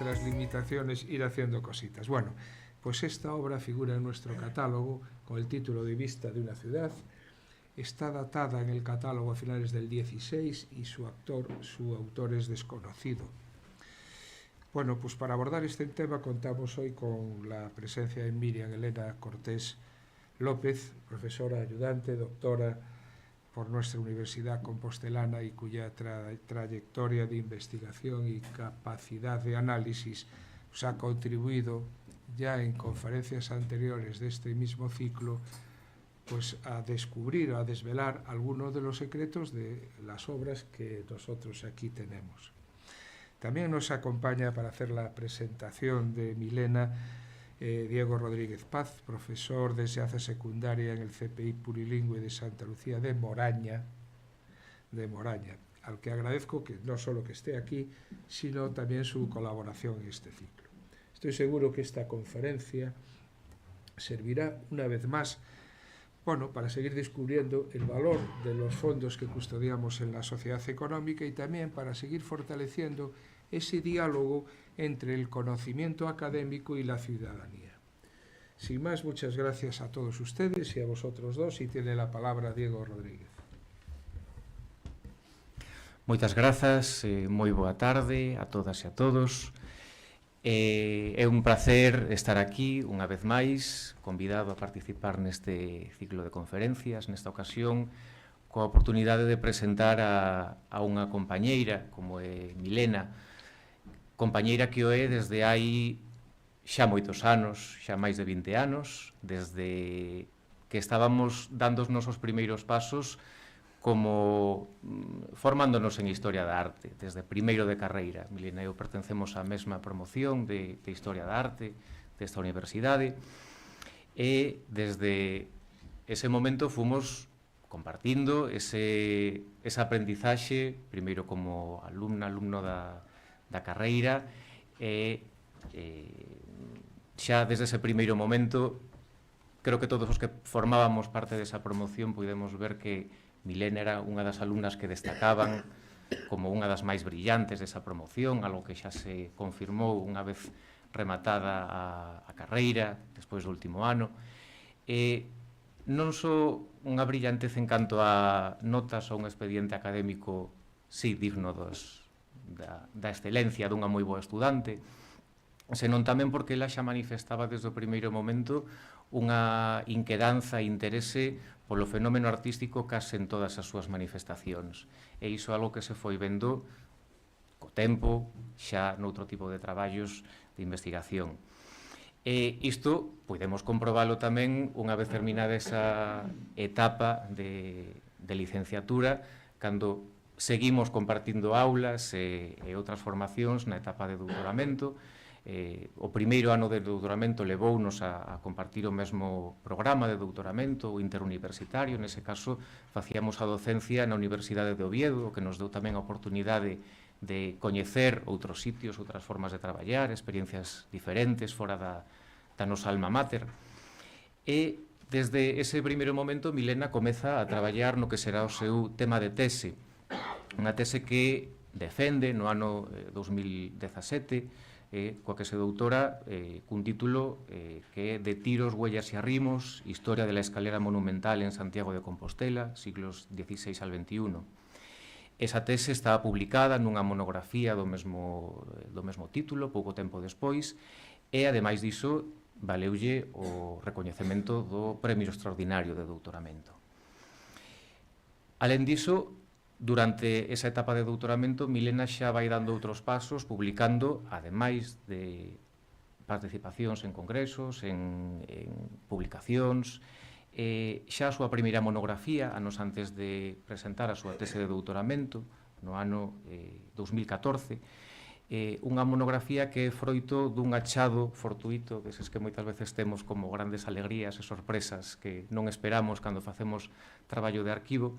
nuestras limitaciones, ir haciendo cositas. Bueno, pues esta obra figura en nuestro catálogo con el título de Vista de una ciudad. Está datada en el catálogo a finales del 16 y su autor es desconocido. Bueno, pues para abordar este tema contamos hoy con la presencia de Miriam Elena Cortés López, profesora ayudante, doctora por nuestra Universidad Compostelana y cuya trayectoria de investigación y capacidad de análisis pues, ha contribuido ya en conferencias anteriores de este mismo ciclo pues a descubrir, a desvelar algunos de los secretos de las obras que nosotros aquí tenemos. También nos acompaña para hacer la presentación de Milena Diego Rodríguez Paz, profesor de enseñanza secundaria en el CPI Plurilingüe de Santa Lucía de Moraña, al que agradezco que no solo que esté aquí, sino también su colaboración en este ciclo. Estoy seguro que esta conferencia servirá una vez más para seguir descubriendo el valor de los fondos que custodiamos en la sociedad económica y también para seguir fortaleciendo ese diálogo entre el conocimiento académico y la ciudadanía. Sin más, muchas gracias a todos ustedes y a vosotros dos, y tiene la palabra Diego Rodríguez. Moitas grazas, moi boa tarde a todas e a todos. É un placer estar aquí unha vez máis, convidado a participar neste ciclo de conferencias, nesta ocasión, coa oportunidade de presentar a unha compañeira como é Milena, compañeira que o é desde hai xa moitos anos, xa máis de 20 anos, desde que estábamos dando os nosos primeiros pasos como formándonos en Historia da Arte, desde primeiro de carreira. Milena e eu pertencemos á mesma promoción de Historia da Arte desta universidade e desde ese momento fomos compartindo ese aprendizaxe, primeiro como alumno da carreira e xa desde ese primeiro momento creo que todos os que formábamos parte desa promoción podemos ver que Milena era unha das alumnas que destacaban como unha das máis brillantes desa promoción, algo que xa se confirmou unha vez rematada a carreira, despois do último ano. E non só unha brillantez en canto a notas ou un expediente académico si digno da excelencia dunha moi boa estudante, senón tamén porque ela xa manifestaba desde o primeiro momento unha inquedanza e interese polo fenómeno artístico case en todas as súas manifestacións. E iso é algo que se foi vendo co tempo, xa noutro tipo de traballos de investigación. E isto podemos comprobalo tamén unha vez terminada esa etapa de licenciatura, cando seguimos compartindo aulas e outras formacións na etapa de doutoramento. O primeiro ano de doutoramento levounos a compartir o mesmo programa de doutoramento, o interuniversitario. Nese caso, facíamos a docencia na Universidade de Oviedo, o que nos deu tamén a oportunidade de coñecer outros sitios, outras formas de traballar, experiencias diferentes fora da nosa alma mater. E desde ese primeiro momento, Milena comeza a traballar no que será o seu tema de tese, unha tese que defende no ano 2017, coa que se doutora cun título que é De tiros, huellas e arrimos, Historia de la escalera monumental en Santiago de Compostela, siglos XVI al XXI. Esa tese está publicada nunha monografía do mesmo título, pouco tempo despois, e, ademais diso, valeulle o recoñecemento do Premio Extraordinario de Doutoramento. Alén diso, durante esa etapa de doutoramento, Milena xa vai dando outros pasos, publicando, ademais de participacións en congresos, en publicacións, xa a súa primeira monografía, anos antes de presentar a súa tese de doutoramento, no ano 2014, unha monografía que é froito dun achado fortuito, deses que moitas veces temos como grandes alegrías e sorpresas que non esperamos cando facemos traballo de arquivo,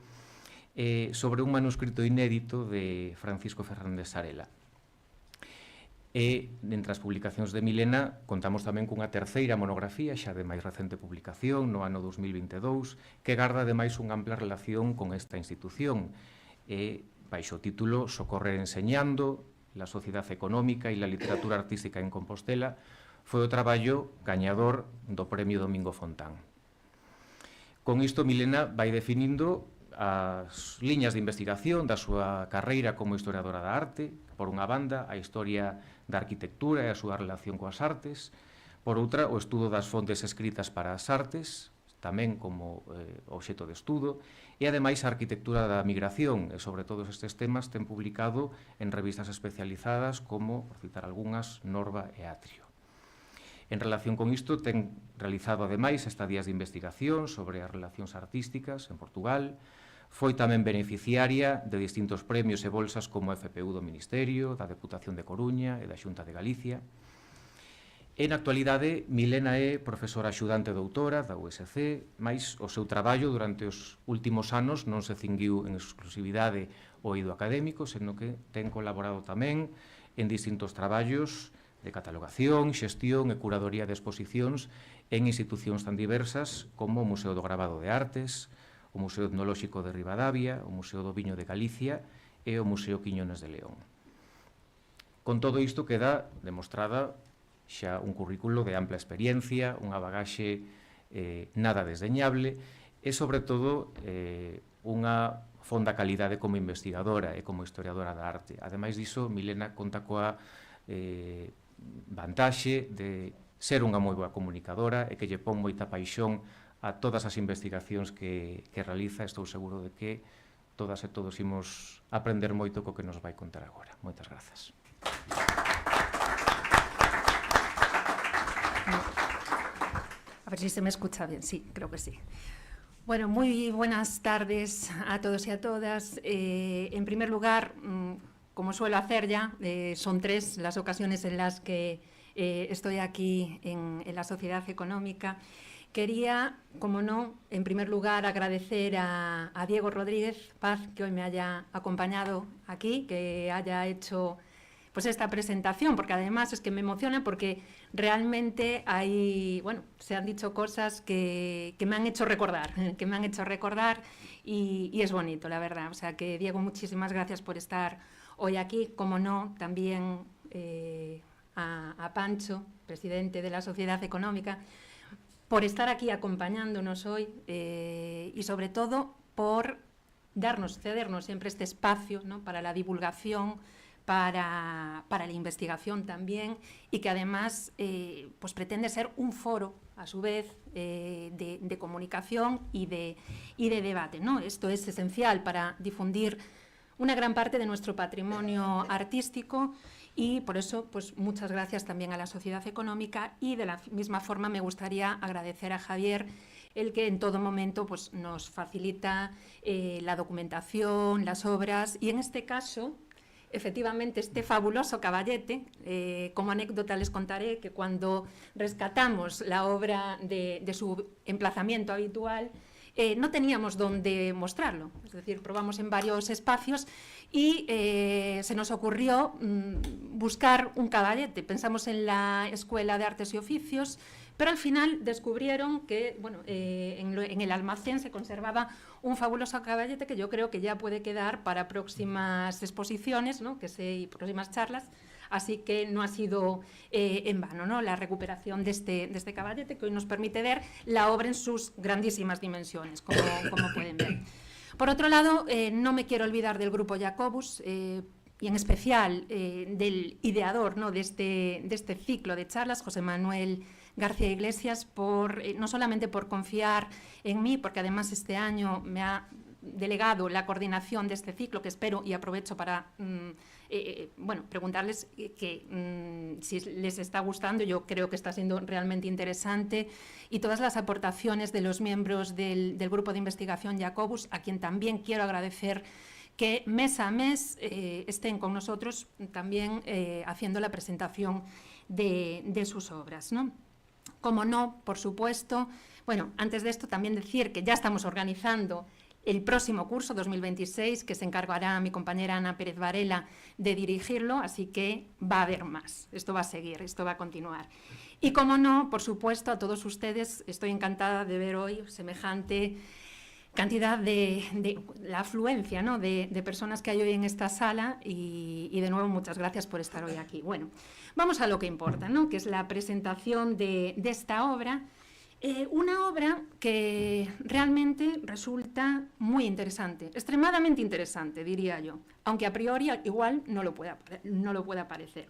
sobre un manuscrito inédito de Francisco Fernández Sarela. E, entre as publicacións de Milena, contamos tamén cunha terceira monografía, xa de máis recente publicación, no ano 2022, que garda ademais unha ampla relación con esta institución, baixo o título Socorrer enseñando, la sociedad económica e la literatura artística en Compostela, foi o traballo gañador do Premio Domingo Fontán. Con isto, Milena vai definindo as liñas de investigación da súa carreira como historiadora da arte, por unha banda, a historia da arquitectura e a súa relación coas artes, por outra, o estudo das fontes escritas para as artes, tamén como obxecto de estudo, e ademais a arquitectura da migración, e sobre todos estes temas ten publicado en revistas especializadas como, por citar algunhas, Norva e Atrio. En relación con isto, ten realizado ademais estadías de investigación sobre as relacións artísticas en Portugal, foi tamén beneficiaria de distintos premios e bolsas como a FPU do Ministerio, da Deputación de Coruña e da Xunta de Galicia. En actualidade, Milena é profesora axudante doutora da USC, mais o seu traballo durante os últimos anos non se cinguiu en exclusividade ao eido académico, senón que ten colaborado tamén en distintos traballos de catalogación, xestión e curadoría de exposicións en institucións tan diversas como o Museo do Gravado de Artes, o Museo Etnolóxico de Ribadavia, o Museo do Viño de Galicia e o Museo Quiñones de León. Con todo isto queda demostrada xa un currículo de ampla experiencia, unha bagaxe nada desdeñable e, sobre todo, unha fonda calidade como investigadora e como historiadora da arte. Ademais diso, Milena conta coa vantaxe de ser unha moi boa comunicadora e que lle pon moita paixón a todas as investigacións que realiza. Estou seguro de que todas e todos imos aprender moito co que nos vai contar agora. Moitas grazas. A ver si se me escucha bien. Sí, creo que sí. Bueno, muy buenas tardes a todos y a todas. En primer lugar, como suelo hacer ya, son 3 las ocasiones en las que estoy aquí en la Sociedad Económica. Quería, como no, en primer lugar agradecer a Diego Rodríguez Paz que hoy me haya acompañado aquí, que haya hecho pues esta presentación, porque además es que me emociona porque realmente hay, bueno, se han dicho cosas que me han hecho recordar, y es bonito, la verdad. O sea que, Diego, muchísimas gracias por estar hoy aquí. Como no, también a Pancho, presidente de la Sociedad Económica, por estar aquí acompañándonos hoy y sobre todo por cedernos siempre este espacio, ¿no?, para la divulgación, para la investigación también, y que además pues pretende ser un foro, a su vez, de comunicación y de debate, ¿no? Esto es esencial para difundir una gran parte de nuestro patrimonio artístico. Y por eso, pues muchas gracias también a la Sociedad Económica, y de la misma forma me gustaría agradecer a Javier, el que en todo momento pues nos facilita la documentación, las obras, y en este caso, efectivamente, este fabuloso caballete. Como anécdota les contaré que cuando rescatamos la obra de su emplazamiento habitual, no teníamos dónde mostrarlo, es decir, probamos en varios espacios y se nos ocurrió buscar un caballete. Pensamos en la Escuela de Artes y Oficios, pero al final descubrieron que, bueno, en el almacén se conservaba un fabuloso caballete que yo creo que ya puede quedar para próximas exposiciones, ¿no?, y próximas charlas. Así que no ha sido en vano, ¿no?, la recuperación de este caballete, que hoy nos permite ver la obra en sus grandísimas dimensiones, como pueden ver. Por otro lado, no me quiero olvidar del Grupo Jacobus, y en especial del ideador, ¿no?, de este ciclo de charlas, José Manuel García Iglesias, no solamente por confiar en mí, porque además este año me ha delegado la coordinación de este ciclo, que espero y aprovecho para preguntarles si les está gustando. Yo creo que está siendo realmente interesante, y todas las aportaciones de los miembros del Grupo de Investigación Jacobus, a quien también quiero agradecer que mes a mes estén con nosotros también haciendo la presentación de sus obras, ¿no? Como no, por supuesto, bueno, antes de esto también decir que ya estamos organizando el próximo curso 2026, que se encargará mi compañera Ana Pérez Varela de dirigirlo, así que va a haber más. Esto va a seguir, esto va a continuar. Y como no, por supuesto, a todos ustedes, estoy encantada de ver hoy semejante cantidad de la afluencia, ¿no?, de personas que hay hoy en esta sala y de nuevo muchas gracias por estar hoy aquí. Bueno, vamos a lo que importa, ¿no?, que es la presentación de esta obra. Una obra que realmente resulta muy interesante, extremadamente interesante, diría yo, aunque a priori igual no lo pueda parecer.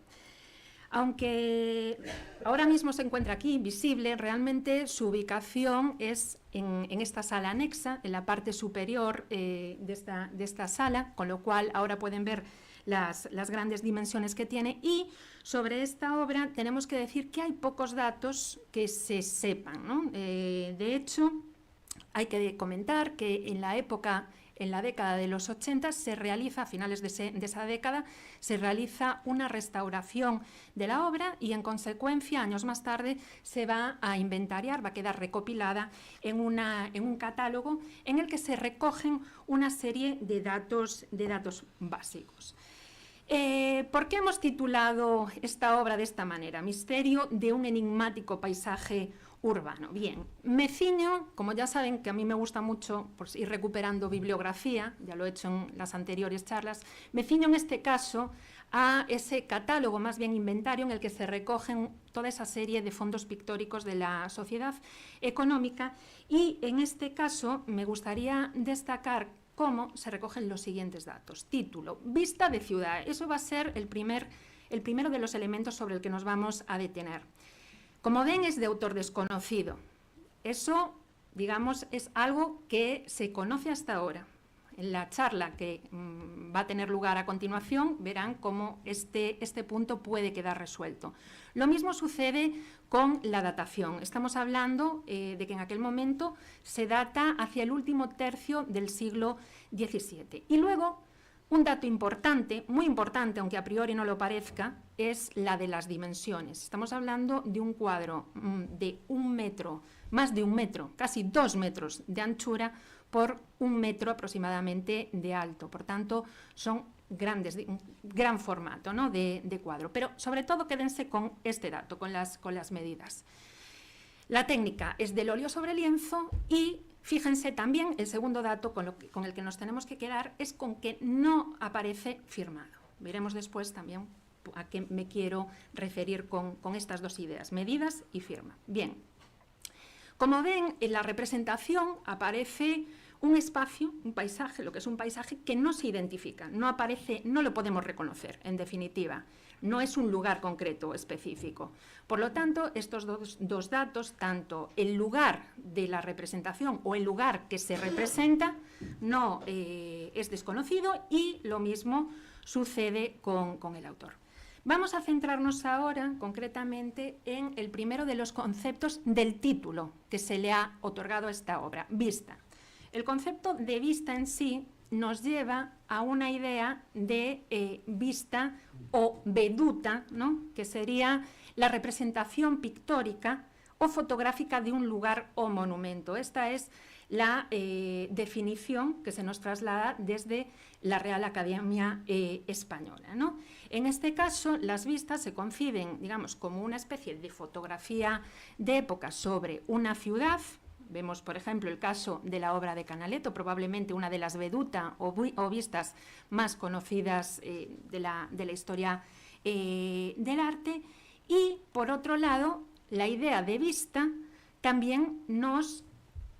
Aunque ahora mismo se encuentra aquí visible, realmente su ubicación es en esta sala anexa, en la parte superior de esta sala, con lo cual ahora pueden ver las grandes dimensiones que tiene. Y sobre esta obra tenemos que decir que hay pocos datos que se sepan, ¿no? De hecho, hay que comentar que en la década de los 80 se realiza, a finales de esa década, se realiza una restauración de la obra y en consecuencia, años más tarde, se va a inventariar, va a quedar recopilada en un catálogo en el que se recogen una serie de datos básicos. ¿Por qué hemos titulado esta obra de esta manera? Misterio de un enigmático paisaje urbano. Bien, me ciño, como ya saben que a mí me gusta mucho pues, ir recuperando bibliografía, ya lo he hecho en las anteriores charlas, me ciño en este caso a ese catálogo, más bien inventario, en el que se recogen toda esa serie de fondos pictóricos de la sociedad económica, y en este caso me gustaría destacar cómo se recogen los siguientes datos. Título, vista de ciudad. Eso va a ser el primero de los elementos sobre el que nos vamos a detener. Como ven, es de autor desconocido. Eso, digamos, es algo que se conoce hasta ahora. En la charla que va a tener lugar a continuación verán cómo este punto puede quedar resuelto. Lo mismo sucede con la datación. Estamos hablando de que en aquel momento se data hacia el último tercio del siglo XVII. Y luego, un dato importante, muy importante, aunque a priori no lo parezca, es la de las dimensiones. Estamos hablando de un cuadro de 1 metro, más de 1 metro, casi 2 metros de anchura por 1 metro aproximadamente de alto. Por tanto, son grandes, un gran formato, ¿no?, de cuadro. Pero sobre todo quédense con este dato, con las medidas. La técnica es del óleo sobre lienzo y fíjense también, el segundo dato con el que nos tenemos que quedar es con que no aparece firmado. Veremos después también a qué me quiero referir con estas dos ideas, medidas y firma. Bien, como ven, en la representación aparece un espacio, un paisaje, lo que es un paisaje que no se identifica, no aparece, no lo podemos reconocer, en definitiva. No es un lugar concreto específico. Por lo tanto, estos dos datos, tanto el lugar de la representación o el lugar que se representa, no es desconocido, y lo mismo sucede con el autor. Vamos a centrarnos ahora concretamente en el primero de los conceptos del título que se le ha otorgado a esta obra, vista. El concepto de vista en sí nos lleva a una idea de vista o veduta, ¿no?, que sería la representación pictórica o fotográfica de un lugar o monumento. Esta es la definición que se nos traslada desde la Real Academia Española, ¿no? En este caso, las vistas se conciben, digamos, como una especie de fotografía de época sobre una ciudad. Vemos, por ejemplo, el caso de la obra de Canaletto, probablemente una de las veduta o vistas más conocidas de la historia del arte. Y, por otro lado, la idea de vista también nos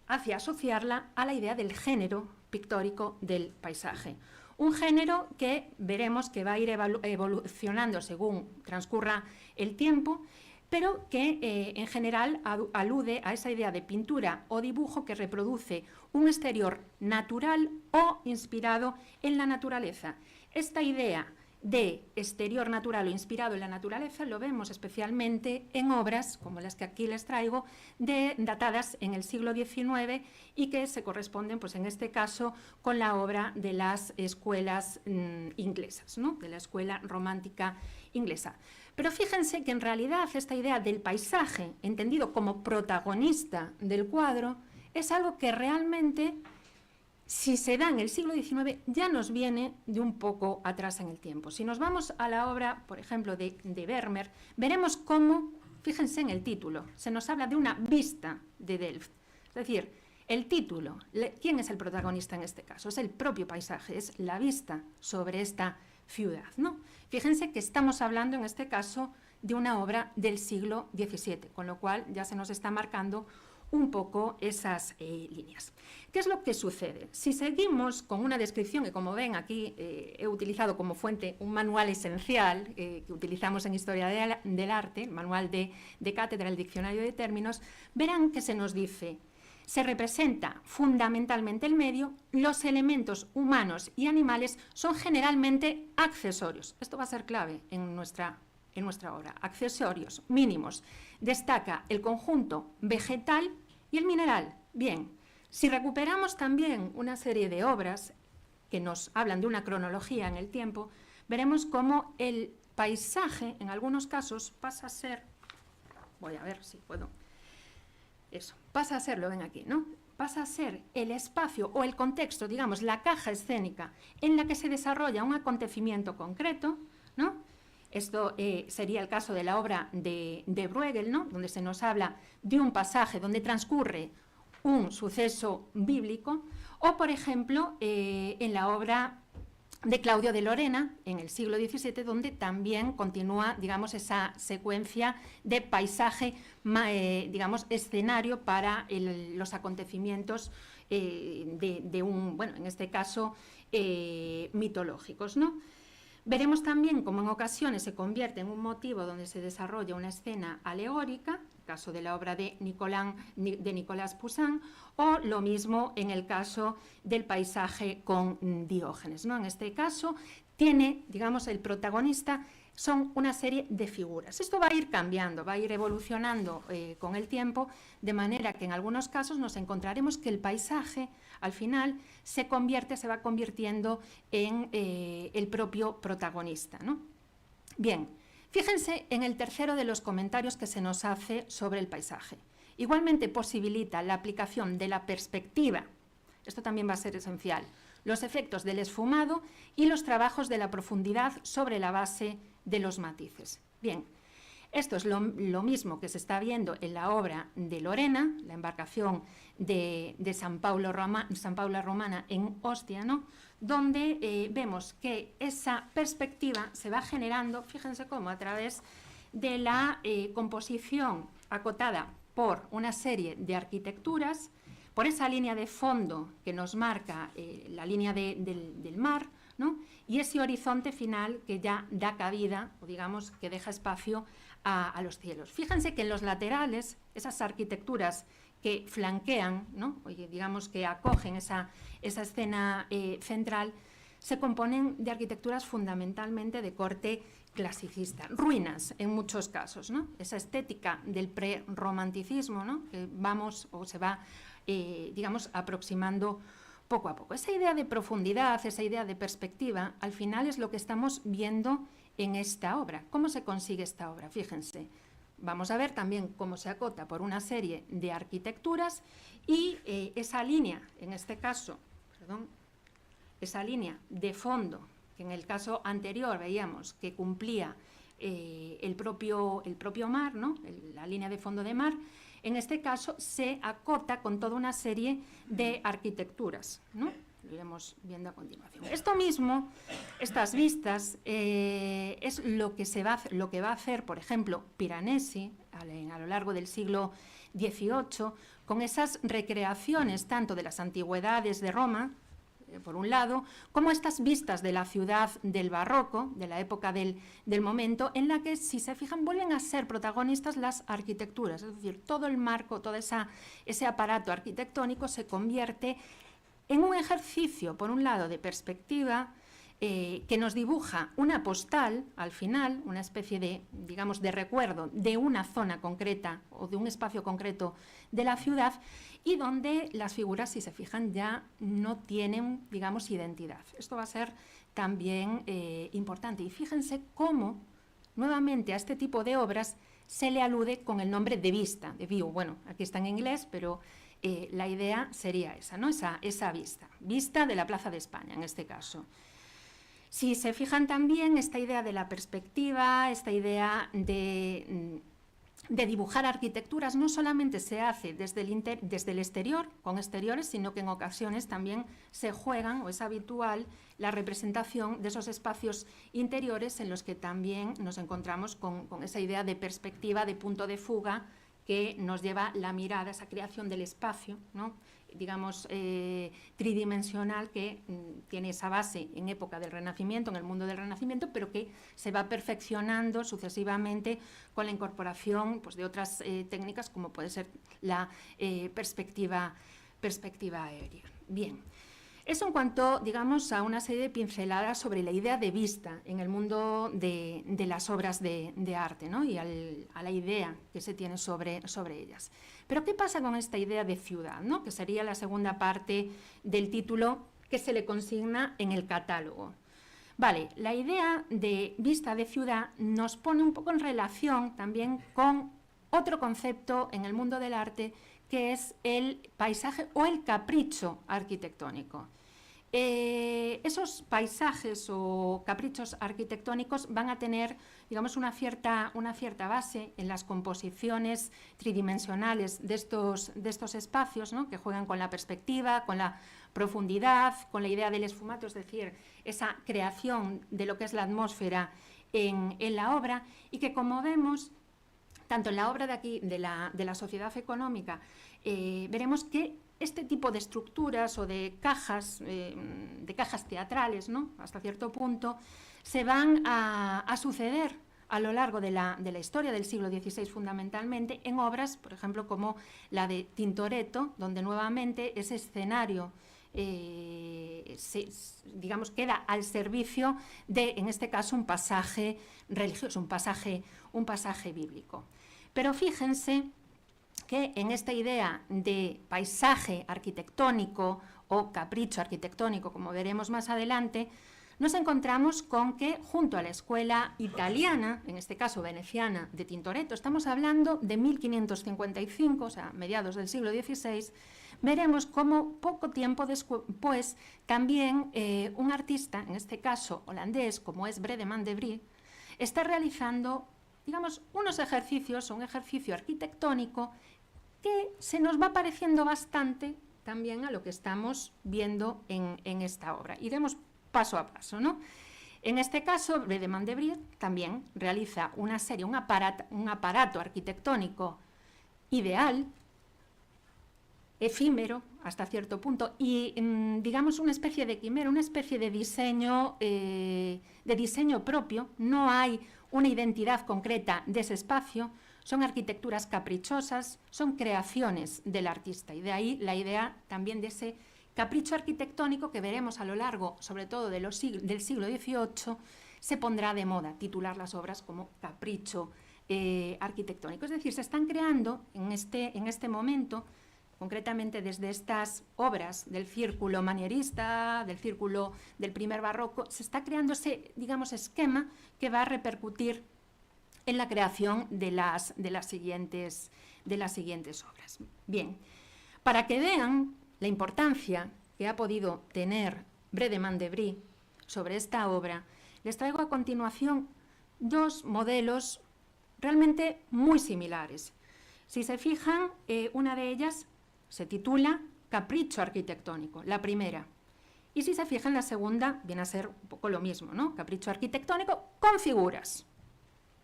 hace asociarla a la idea del género pictórico del paisaje. Un género que veremos que va a ir evolucionando según transcurra el tiempo, pero que en general alude a esa idea de pintura o dibujo que reproduce un exterior natural o inspirado en la naturaleza. Esta idea de exterior natural o inspirado en la naturaleza lo vemos especialmente en obras como las que aquí les traigo, datadas en el siglo XIX y que se corresponden, pues en este caso, con la obra de las escuelas inglesas, ¿no?, de la escuela romántica inglesa. Pero fíjense que en realidad esta idea del paisaje, entendido como protagonista del cuadro, es algo que realmente, si se da en el siglo XIX, ya nos viene de un poco atrás en el tiempo. Si nos vamos a la obra, por ejemplo, de Vermeer, veremos cómo, fíjense en el título, se nos habla de una vista de Delft. Es decir, El título, ¿quién es el protagonista en este caso? Es el propio paisaje, es la vista sobre esta ciudad, ¿no? Fíjense que estamos hablando en este caso de una obra del siglo XVII, con lo cual ya se nos está marcando un poco esas líneas. ¿Qué es lo que sucede? Si seguimos con una descripción, que como ven aquí he utilizado como fuente un manual esencial que utilizamos en Historia del Arte, el manual de cátedra, el diccionario de términos, verán que se nos dice: se representa fundamentalmente el medio, los elementos humanos y animales son generalmente accesorios. Esto va a ser clave en nuestra obra. Accesorios mínimos. Destaca el conjunto vegetal y el mineral. Bien, si recuperamos también una serie de obras que nos hablan de una cronología en el tiempo, veremos cómo el paisaje, en algunos casos, pasa a ser... Voy a ver si puedo... Eso, pasa a ser, lo ven aquí, ¿no? Pasa a ser el espacio o el contexto, digamos, la caja escénica en la que se desarrolla un acontecimiento concreto, ¿no? Esto sería el caso de la obra de Bruegel, ¿no? Donde se nos habla de un pasaje donde transcurre un suceso bíblico, o, por ejemplo, en la obra de Claudio de Lorena, en el siglo XVII, donde también continúa, digamos, esa secuencia de paisaje, digamos, escenario para los acontecimientos de un, bueno, en este caso, mitológicos, ¿no? Veremos también cómo en ocasiones se convierte en un motivo donde se desarrolla una escena alegórica, caso de la obra de Nicolas Poussin, o lo mismo en el caso del paisaje con Diógenes, ¿no? En este caso tiene, digamos, el protagonista son una serie de figuras. Esto va a ir cambiando, va a ir evolucionando con el tiempo, de manera que en algunos casos nos encontraremos que el paisaje al final se va convirtiendo en el propio protagonista, ¿no? Bien, fíjense en el tercero de los comentarios que se nos hace sobre el paisaje. Igualmente posibilita la aplicación de la perspectiva, esto también va a ser esencial, los efectos del esfumado y los trabajos de la profundidad sobre la base de los matices. Bien, esto es lo mismo que se está viendo en la obra de Lorena, la embarcación de San Paula Romana en Ostia, ¿no? Donde vemos que esa perspectiva se va generando, fíjense cómo, a través de la composición acotada por una serie de arquitecturas, por esa línea de fondo que nos marca la línea del mar, ¿no? Y ese horizonte final que ya da cabida, o digamos que deja espacio a los cielos. Fíjense que en los laterales, esas arquitecturas que flanquean, ¿no? Digamos que acogen esa escena central, se componen de arquitecturas fundamentalmente de corte clasicista, ruinas en muchos casos, ¿no? Esa estética del prerromanticismo, ¿no? Que vamos o se va, digamos, aproximando poco a poco. Esa idea de profundidad, esa idea de perspectiva, al final es lo que estamos viendo en esta obra. ¿Cómo se consigue esta obra? Fíjense, vamos a ver también cómo se acota por una serie de arquitecturas y esa línea, en este caso, perdón, esa línea de fondo, que en el caso anterior veíamos que cumplía el propio mar, ¿no? La línea de fondo de mar, en este caso se acota con toda una serie de arquitecturas, ¿no? Lo iremos viendo a continuación. Esto mismo, estas vistas, es lo que va a hacer, por ejemplo, Piranesi a lo largo del siglo XVIII, con esas recreaciones tanto de las antigüedades de Roma, por un lado, como estas vistas de la ciudad del barroco, de la época del momento, en la que, si se fijan, vuelven a ser protagonistas las arquitecturas, es decir, todo el marco, todo ese aparato arquitectónico se convierte en un ejercicio, por un lado, de perspectiva, que nos dibuja una postal, al final, una especie de, digamos, de recuerdo de una zona concreta o de un espacio concreto de la ciudad, y donde las figuras, si se fijan, ya no tienen, digamos, identidad. Esto va a ser también importante. Y fíjense cómo, nuevamente, a este tipo de obras se le alude con el nombre de vista, de view. Bueno, aquí está en inglés, pero la idea sería esa, ¿no? Esa vista de la Plaza de España, en este caso. Si se fijan también, esta idea de la perspectiva, esta idea de de dibujar arquitecturas no solamente se hace desde el exterior, con exteriores, sino que en ocasiones también se juegan, o es habitual, la representación de esos espacios interiores en los que también nos encontramos con esa idea de perspectiva, de punto de fuga, que nos lleva la mirada, esa creación del espacio, ¿no? Digamos, tridimensional, que tiene esa base en época del Renacimiento, en el mundo del Renacimiento, pero que se va perfeccionando sucesivamente con la incorporación, pues, de otras técnicas, como puede ser la perspectiva aérea. Bien. Eso en cuanto, digamos, a una serie de pinceladas sobre la idea de vista en el mundo de las obras de arte, ¿no? Y a la idea que se tiene sobre ellas. Pero ¿qué pasa con esta idea de ciudad, ¿no? Que sería la segunda parte del título que se le consigna en el catálogo. Vale, la idea de vista de ciudad nos pone un poco en relación también con otro concepto en el mundo del arte, que es el paisaje o el capricho arquitectónico. Esos paisajes o caprichos arquitectónicos van a tener, digamos, una cierta base en las composiciones tridimensionales de estos espacios, ¿no? Que juegan con la perspectiva, con la profundidad, con la idea del esfumato, es decir, esa creación de lo que es la atmósfera en la obra, y que, como vemos, tanto en la obra de aquí, de la Sociedad Económica, veremos que este tipo de estructuras o de cajas teatrales, ¿no? Hasta cierto punto, se van a suceder a lo largo de la historia del siglo XVI, fundamentalmente, en obras, por ejemplo, como la de Tintoretto, donde nuevamente ese escenario digamos, queda al servicio de, en este caso, un pasaje religioso, un pasaje bíblico. Pero fíjense que en esta idea de paisaje arquitectónico o capricho arquitectónico, como veremos más adelante, nos encontramos con que junto a la escuela italiana, en este caso veneciana, de Tintoretto, estamos hablando de 1555, o sea, mediados del siglo XVI, veremos cómo poco tiempo después también un artista, en este caso holandés, como es Bredeman de Brie, está realizando, digamos, un ejercicio arquitectónico que se nos va pareciendo bastante también a lo que estamos viendo en esta obra. Iremos paso a paso, ¿no? En este caso, Bredeman de Brie también realiza un aparato arquitectónico ideal, efímero hasta cierto punto, y digamos una especie de quimera, una especie de diseño propio. No hay una identidad concreta de ese espacio, son arquitecturas caprichosas, son creaciones del artista, y de ahí la idea también de ese capricho arquitectónico que veremos a lo largo, sobre todo del siglo XVIII, se pondrá de moda titular las obras como capricho arquitectónico. Es decir, se están creando en este momento, concretamente desde estas obras del círculo manierista, del círculo del primer barroco, se está creando ese, digamos, esquema que va a repercutir en la creación de las siguientes obras. Bien, para que vean la importancia que ha podido tener Bredeman de Brie sobre esta obra, les traigo a continuación dos modelos realmente muy similares. Si se fijan, una de ellas se titula Capricho arquitectónico, la primera. Y si se fijan, la segunda viene a ser un poco lo mismo, ¿no? Capricho arquitectónico con figuras.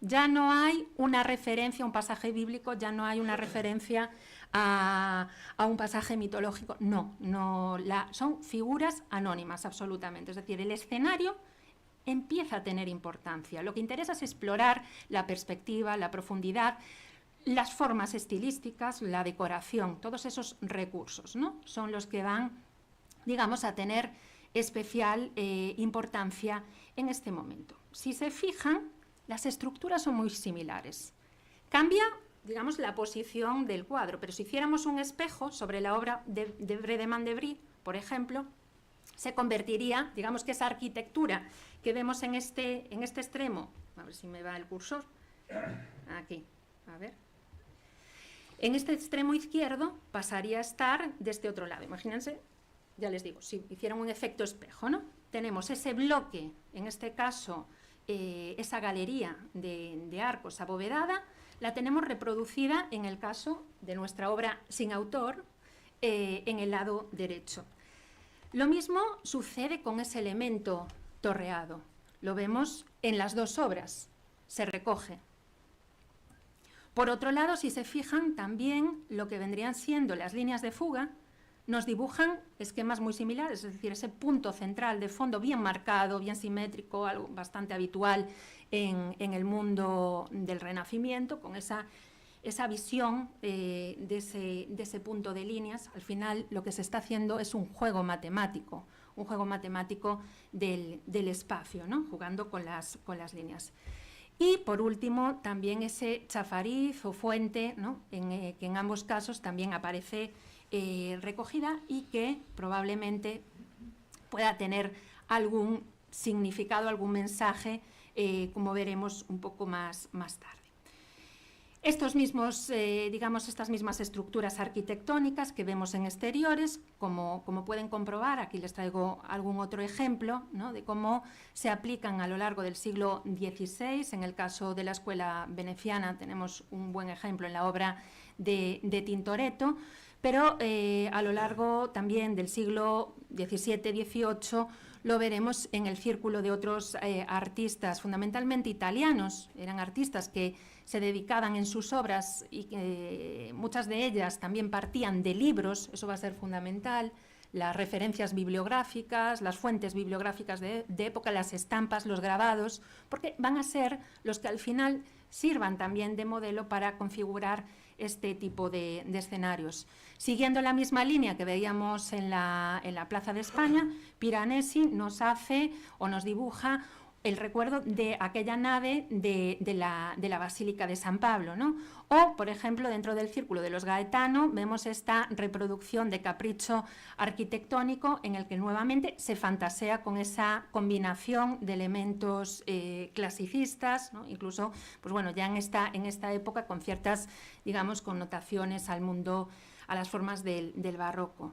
Ya no hay una referencia a un pasaje bíblico, ya no hay una referencia a un pasaje mitológico. No, son figuras anónimas absolutamente. Es decir, el escenario empieza a tener importancia. Lo que interesa es explorar la perspectiva, la profundidad, las formas estilísticas, la decoración, todos esos recursos, ¿no? Son los que van, digamos, a tener especial importancia en este momento. Si se fijan, las estructuras son muy similares. Cambia, digamos, la posición del cuadro, pero si hiciéramos un espejo sobre la obra de Bredeman de Brie, por ejemplo, se convertiría, digamos, que esa arquitectura que vemos en este extremo, a ver si me va el cursor, aquí, a ver, en este extremo izquierdo pasaría a estar de este otro lado. Imagínense, ya les digo, si hicieran un efecto espejo, ¿no? Tenemos ese bloque, en este caso, esa galería de arcos abovedada, la tenemos reproducida en el caso de nuestra obra sin autor, en el lado derecho. Lo mismo sucede con ese elemento torreado. Lo vemos en las dos obras, se recoge. Por otro lado, si se fijan, también lo que vendrían siendo las líneas de fuga nos dibujan esquemas muy similares, es decir, ese punto central de fondo bien marcado, bien simétrico, algo bastante habitual en el mundo del Renacimiento, con esa visión de ese punto de líneas. Al final lo que se está haciendo es un juego matemático del espacio, ¿no? Jugando con las líneas. Y por último, también ese chafariz o fuente, ¿no? Que en ambos casos también aparece recogida y que probablemente pueda tener algún significado, algún mensaje, como veremos un poco más tarde. Estos mismos, estas mismas estructuras arquitectónicas que vemos en exteriores, como pueden comprobar, aquí les traigo algún otro ejemplo, ¿no? De cómo se aplican a lo largo del siglo XVI. En el caso de la escuela veneciana tenemos un buen ejemplo en la obra de Tintoretto, pero a lo largo también del siglo XVII-XVIII lo veremos en el círculo de otros artistas, fundamentalmente italianos. Eran artistas que se dedicaban en sus obras y que muchas de ellas también partían de libros, eso va a ser fundamental, las referencias bibliográficas, las fuentes bibliográficas de época, las estampas, los grabados, porque van a ser los que al final sirvan también de modelo para configurar este tipo de escenarios. Siguiendo la misma línea que veíamos en la Plaza de España, Piranesi nos hace o nos dibuja el recuerdo de aquella nave de la Basílica de San Pablo, ¿no? O, por ejemplo, dentro del círculo de los Gaetano vemos esta reproducción de capricho arquitectónico en el que nuevamente se fantasea con esa combinación de elementos clasicistas, ¿no? Incluso, pues bueno, ya en esta época con ciertas, digamos, connotaciones al mundo, a las formas del barroco.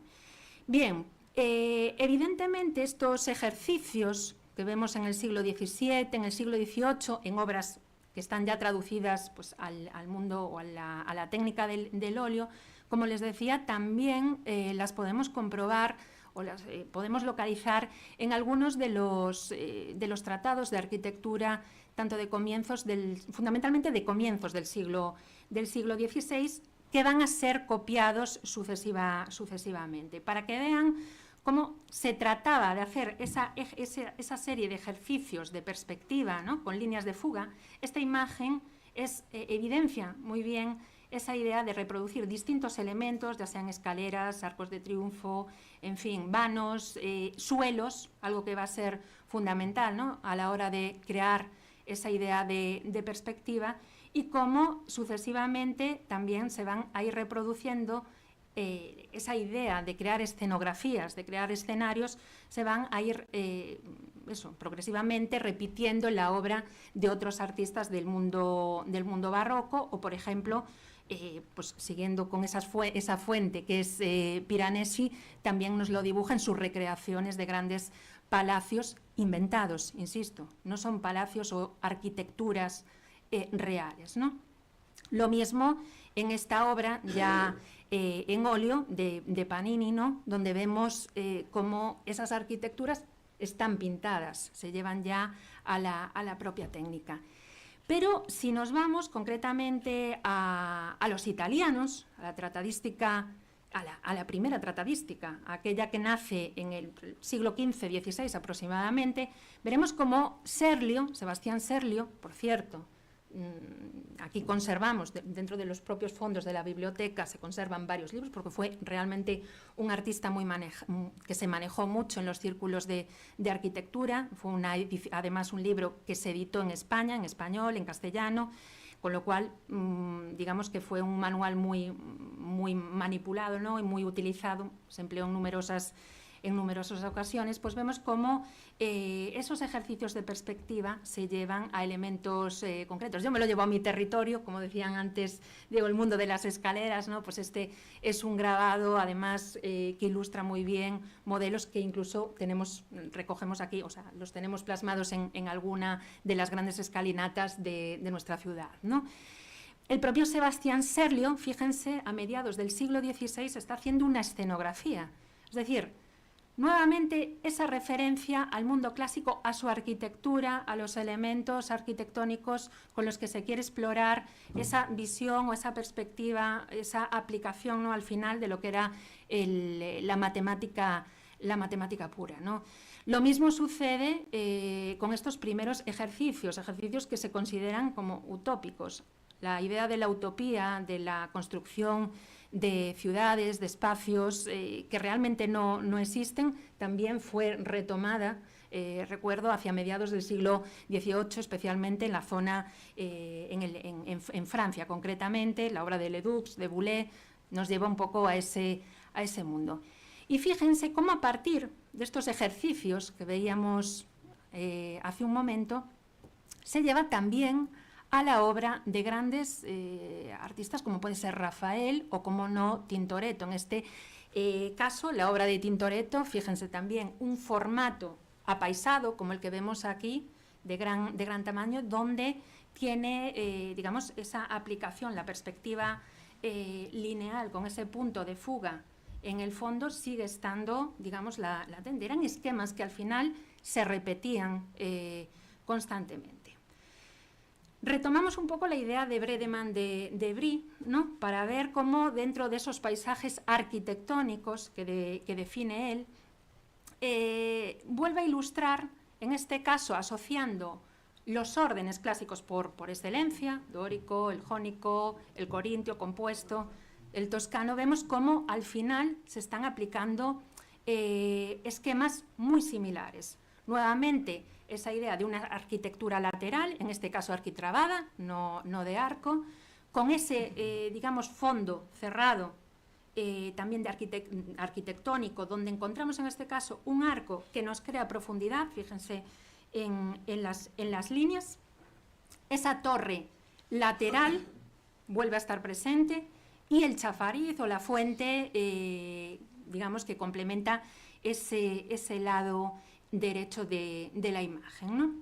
Bien, evidentemente estos ejercicios que vemos en el siglo XVII, en el siglo XVIII, en obras que están ya traducidas pues, al mundo o a la técnica del óleo, como les decía, también las podemos comprobar o las podemos localizar en algunos de los tratados de arquitectura, tanto de comienzos fundamentalmente de comienzos del siglo XVI, que van a ser copiados sucesivamente, para que vean cómo se trataba de hacer esa serie de ejercicios de perspectiva, ¿no? Con líneas de fuga. Esta imagen evidencia muy bien esa idea de reproducir distintos elementos, ya sean escaleras, arcos de triunfo, en fin, vanos, suelos, algo que va a ser fundamental, ¿no? A la hora de crear esa idea de perspectiva, y cómo sucesivamente también se van a ir reproduciendo esa idea de crear escenografías, de crear escenarios, se van a ir progresivamente repitiendo en la obra de otros artistas del mundo barroco, o por ejemplo, pues siguiendo con esa fuente que es Piranesi, también nos lo dibuja en sus recreaciones de grandes palacios inventados, insisto, no son palacios o arquitecturas reales, ¿no? Lo mismo en esta obra ya en óleo de Panini, ¿no? Donde vemos cómo esas arquitecturas están pintadas, se llevan ya a la propia técnica. Pero si nos vamos concretamente a los italianos, a la tratadística, a la primera tratadística, aquella que nace en el siglo XV-XVI aproximadamente, veremos cómo Serlio, Sebastián Serlio, por cierto, aquí conservamos, dentro de los propios fondos de la biblioteca se conservan varios libros, porque fue realmente un artista que se manejó mucho en los círculos de arquitectura. Fue además un libro que se editó en España, en español, en castellano, con lo cual digamos que fue un manual muy manipulado, ¿no? Y muy utilizado, se empleó en en numerosas ocasiones, pues vemos cómo esos ejercicios de perspectiva se llevan a elementos concretos. Yo me lo llevo a mi territorio, como decían antes, digo, el mundo de las escaleras, ¿no? Pues este es un grabado, además, que ilustra muy bien modelos que incluso recogemos aquí, o sea, los tenemos plasmados en alguna de las grandes escalinatas de nuestra ciudad, ¿no? El propio Sebastián Serlio, fíjense, a mediados del siglo XVI está haciendo una escenografía. Es decir, nuevamente esa referencia al mundo clásico, a su arquitectura, a los elementos arquitectónicos con los que se quiere explorar esa visión o esa perspectiva, esa aplicación, ¿no?, al final de lo que era la matemática pura, ¿no? Lo mismo sucede con estos primeros ejercicios que se consideran como utópicos. La idea de la utopía, de la construcción de ciudades, de espacios que realmente no existen, también fue retomada, recuerdo, hacia mediados del siglo XVIII, especialmente en la zona, en Francia concretamente. La obra de Ledoux, de Boulez, nos lleva un poco a ese mundo. Y fíjense cómo a partir de estos ejercicios que veíamos hace un momento, se lleva también a la obra de grandes artistas como puede ser Rafael o, como no, Tintoretto. En este caso, la obra de Tintoretto, fíjense también, un formato apaisado como el que vemos aquí, de gran tamaño, donde tiene, digamos, esa aplicación, la perspectiva lineal con ese punto de fuga en el fondo sigue estando, digamos, latente. Eran esquemas que al final se repetían constantemente. Retomamos un poco la idea de Bredeman de Brie, ¿no?, para ver cómo dentro de esos paisajes arquitectónicos que define él, vuelve a ilustrar, en este caso asociando los órdenes clásicos por excelencia, dórico, el jónico, el corintio, compuesto, el toscano. Vemos cómo al final se están aplicando esquemas muy similares. Nuevamente, esa idea de una arquitectura lateral, en este caso arquitrabada, no de arco, con ese, digamos, fondo cerrado, también de arquitectónico, donde encontramos en este caso un arco que nos crea profundidad, fíjense en las líneas. Esa torre lateral vuelve a estar presente y el chafariz o la fuente, digamos, que complementa ese lado derecho de la imagen, ¿no?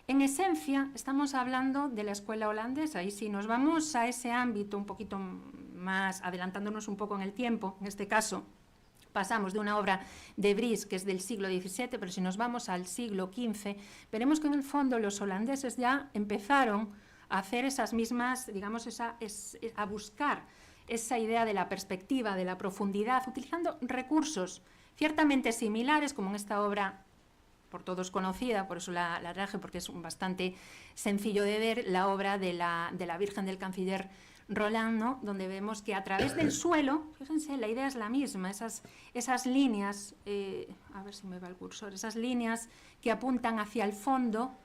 En esencia, estamos hablando de la escuela holandesa, y si nos vamos a ese ámbito un poquito más, adelantándonos un poco en el tiempo, en este caso pasamos de una obra de Vries, que es del siglo XVII, pero si nos vamos al siglo XV, veremos que en el fondo los holandeses ya empezaron a hacer esas mismas, digamos, a buscar esa idea de la perspectiva, de la profundidad, utilizando recursos ciertamente similares, como en esta obra por todos conocida, por eso la traje, porque es bastante sencillo de ver, la obra de la Virgen del Canciller Roland, ¿no?, donde vemos que a través del suelo, fíjense, la idea es la misma, esas líneas, a ver si me va el cursor, esas líneas que apuntan hacia el fondo,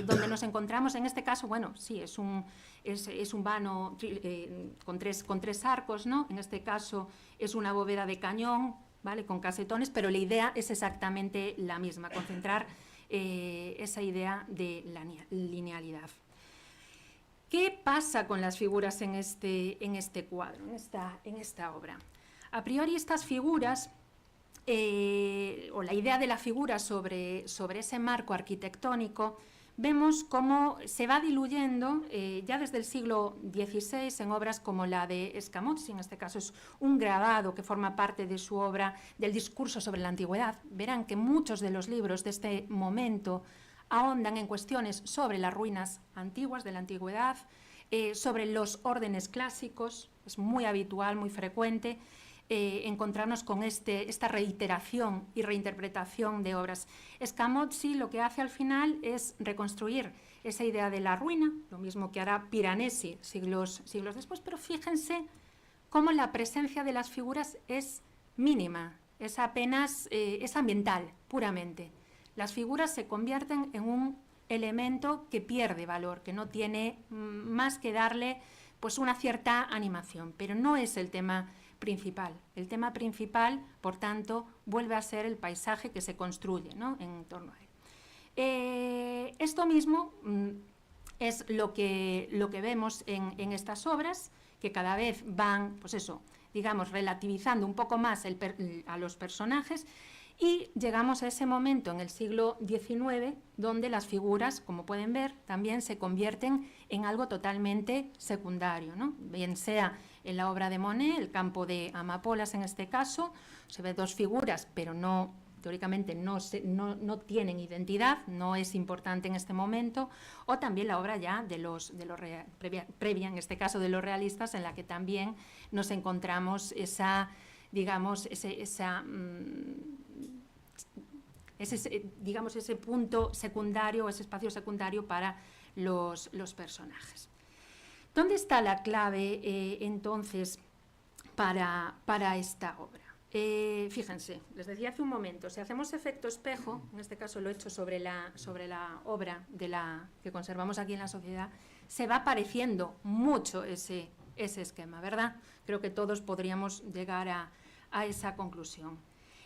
donde nos encontramos, en este caso, bueno, sí, es un vano con tres arcos, ¿no? En este caso es una bóveda de cañón, ¿vale?, con casetones, pero la idea es exactamente la misma, concentrar esa idea de la linealidad. ¿Qué pasa con las figuras en este cuadro, en esta obra? A priori, estas figuras, o la idea de la figura sobre ese marco arquitectónico, vemos cómo se va diluyendo ya desde el siglo XVI en obras como la de Scamozzi. En este caso es un grabado que forma parte de su obra del discurso sobre la antigüedad. Verán que muchos de los libros de este momento ahondan en cuestiones sobre las ruinas antiguas de la antigüedad, sobre los órdenes clásicos. Es muy habitual, muy frecuente encontrarnos con esta reiteración y reinterpretación de obras. Scamozzi lo que hace al final es reconstruir esa idea de la ruina, lo mismo que hará Piranesi siglos después, pero fíjense cómo la presencia de las figuras es mínima, es apenas es ambiental, puramente. Las figuras se convierten en un elemento que pierde valor, que no tiene más que darle pues una cierta animación, pero no es el tema principal. El tema principal, por tanto, vuelve a ser el paisaje que se construye, ¿no?, en torno a él. Esto mismo es lo que vemos en estas obras, que cada vez van, pues eso, digamos, relativizando un poco más a los personajes, y llegamos a ese momento en el siglo XIX donde las figuras, como pueden ver, también se convierten en algo totalmente secundario, ¿no? Bien sea en la obra de Monet, el campo de amapolas en este caso, se ve dos figuras, pero no, teóricamente no tienen identidad, no es importante en este momento, o también la obra ya previa, en este caso de los realistas, en la que también nos encontramos esa, digamos, ese punto secundario, ese espacio secundario para los personajes. ¿Dónde está la clave entonces para esta obra? Fíjense, les decía hace un momento, si hacemos efecto espejo, en este caso lo he hecho sobre la obra que conservamos aquí en la sociedad, se va pareciendo mucho ese esquema, ¿verdad? Creo que todos podríamos llegar a esa conclusión.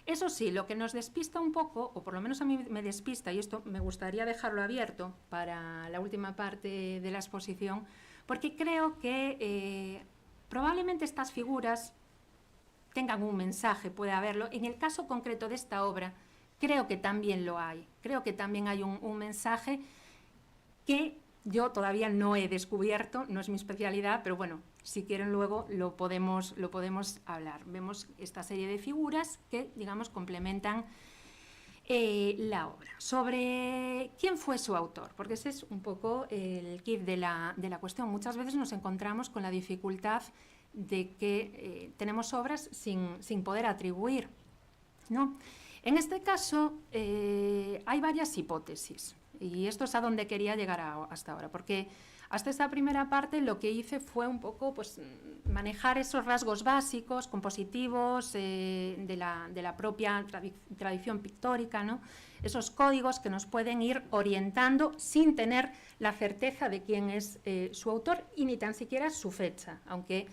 Eso sí, lo que nos despista un poco, o por lo menos a mí me despista, y esto me gustaría dejarlo abierto para la última parte de la exposición, porque creo que probablemente estas figuras tengan un mensaje, puede haberlo. En el caso concreto de esta obra, creo que también lo hay. Creo que también hay un mensaje que yo todavía no he descubierto, no es mi especialidad, pero bueno, si quieren luego lo podemos hablar. Vemos esta serie de figuras que, digamos, complementan la obra. Sobre quién fue su autor, porque ese es un poco el kit de la cuestión. Muchas veces nos encontramos con la dificultad de que tenemos obras sin poder atribuir, ¿no? En este caso hay varias hipótesis, y esto es a donde quería llegar hasta ahora, porque hasta esta primera parte lo que hice fue un poco, pues, manejar esos rasgos básicos, compositivos, de la propia tradición pictórica, ¿no? Esos códigos que nos pueden ir orientando sin tener la certeza de quién es su autor y ni tan siquiera su fecha, aunque,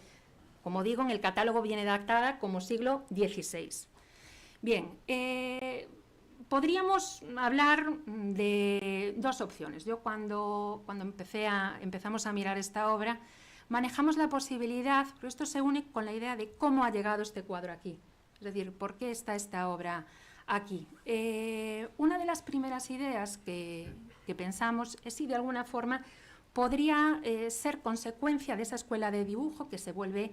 como digo, en el catálogo viene datada como siglo XVI. Bien, podríamos hablar de dos opciones. Yo cuando empezamos a mirar esta obra, manejamos la posibilidad, pero esto se une con la idea de cómo ha llegado este cuadro aquí. Es decir, ¿por qué está esta obra aquí? Una de las primeras ideas que pensamos es si de alguna forma podría ser consecuencia de esa escuela de dibujo que se vuelve,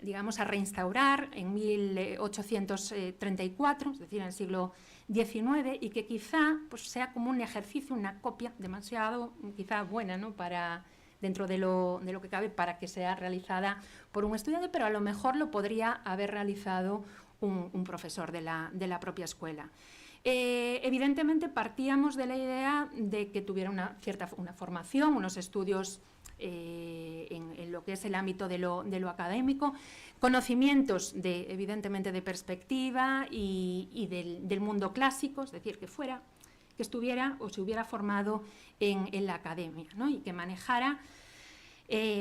digamos, a reinstaurar en 1834, es decir, en el siglo XIX, y que quizá, pues, sea como un ejercicio, una copia demasiado quizá buena, ¿no?, dentro de lo que cabe, para que sea realizada por un estudiante, pero a lo mejor lo podría haber realizado un profesor de la propia escuela. Evidentemente partíamos de la idea de que tuviera una formación, unos estudios en lo que es el ámbito de lo académico, conocimientos evidentemente de perspectiva y del mundo clásico, es decir, que estuviera o se hubiera formado en la academia, ¿no?, y que manejara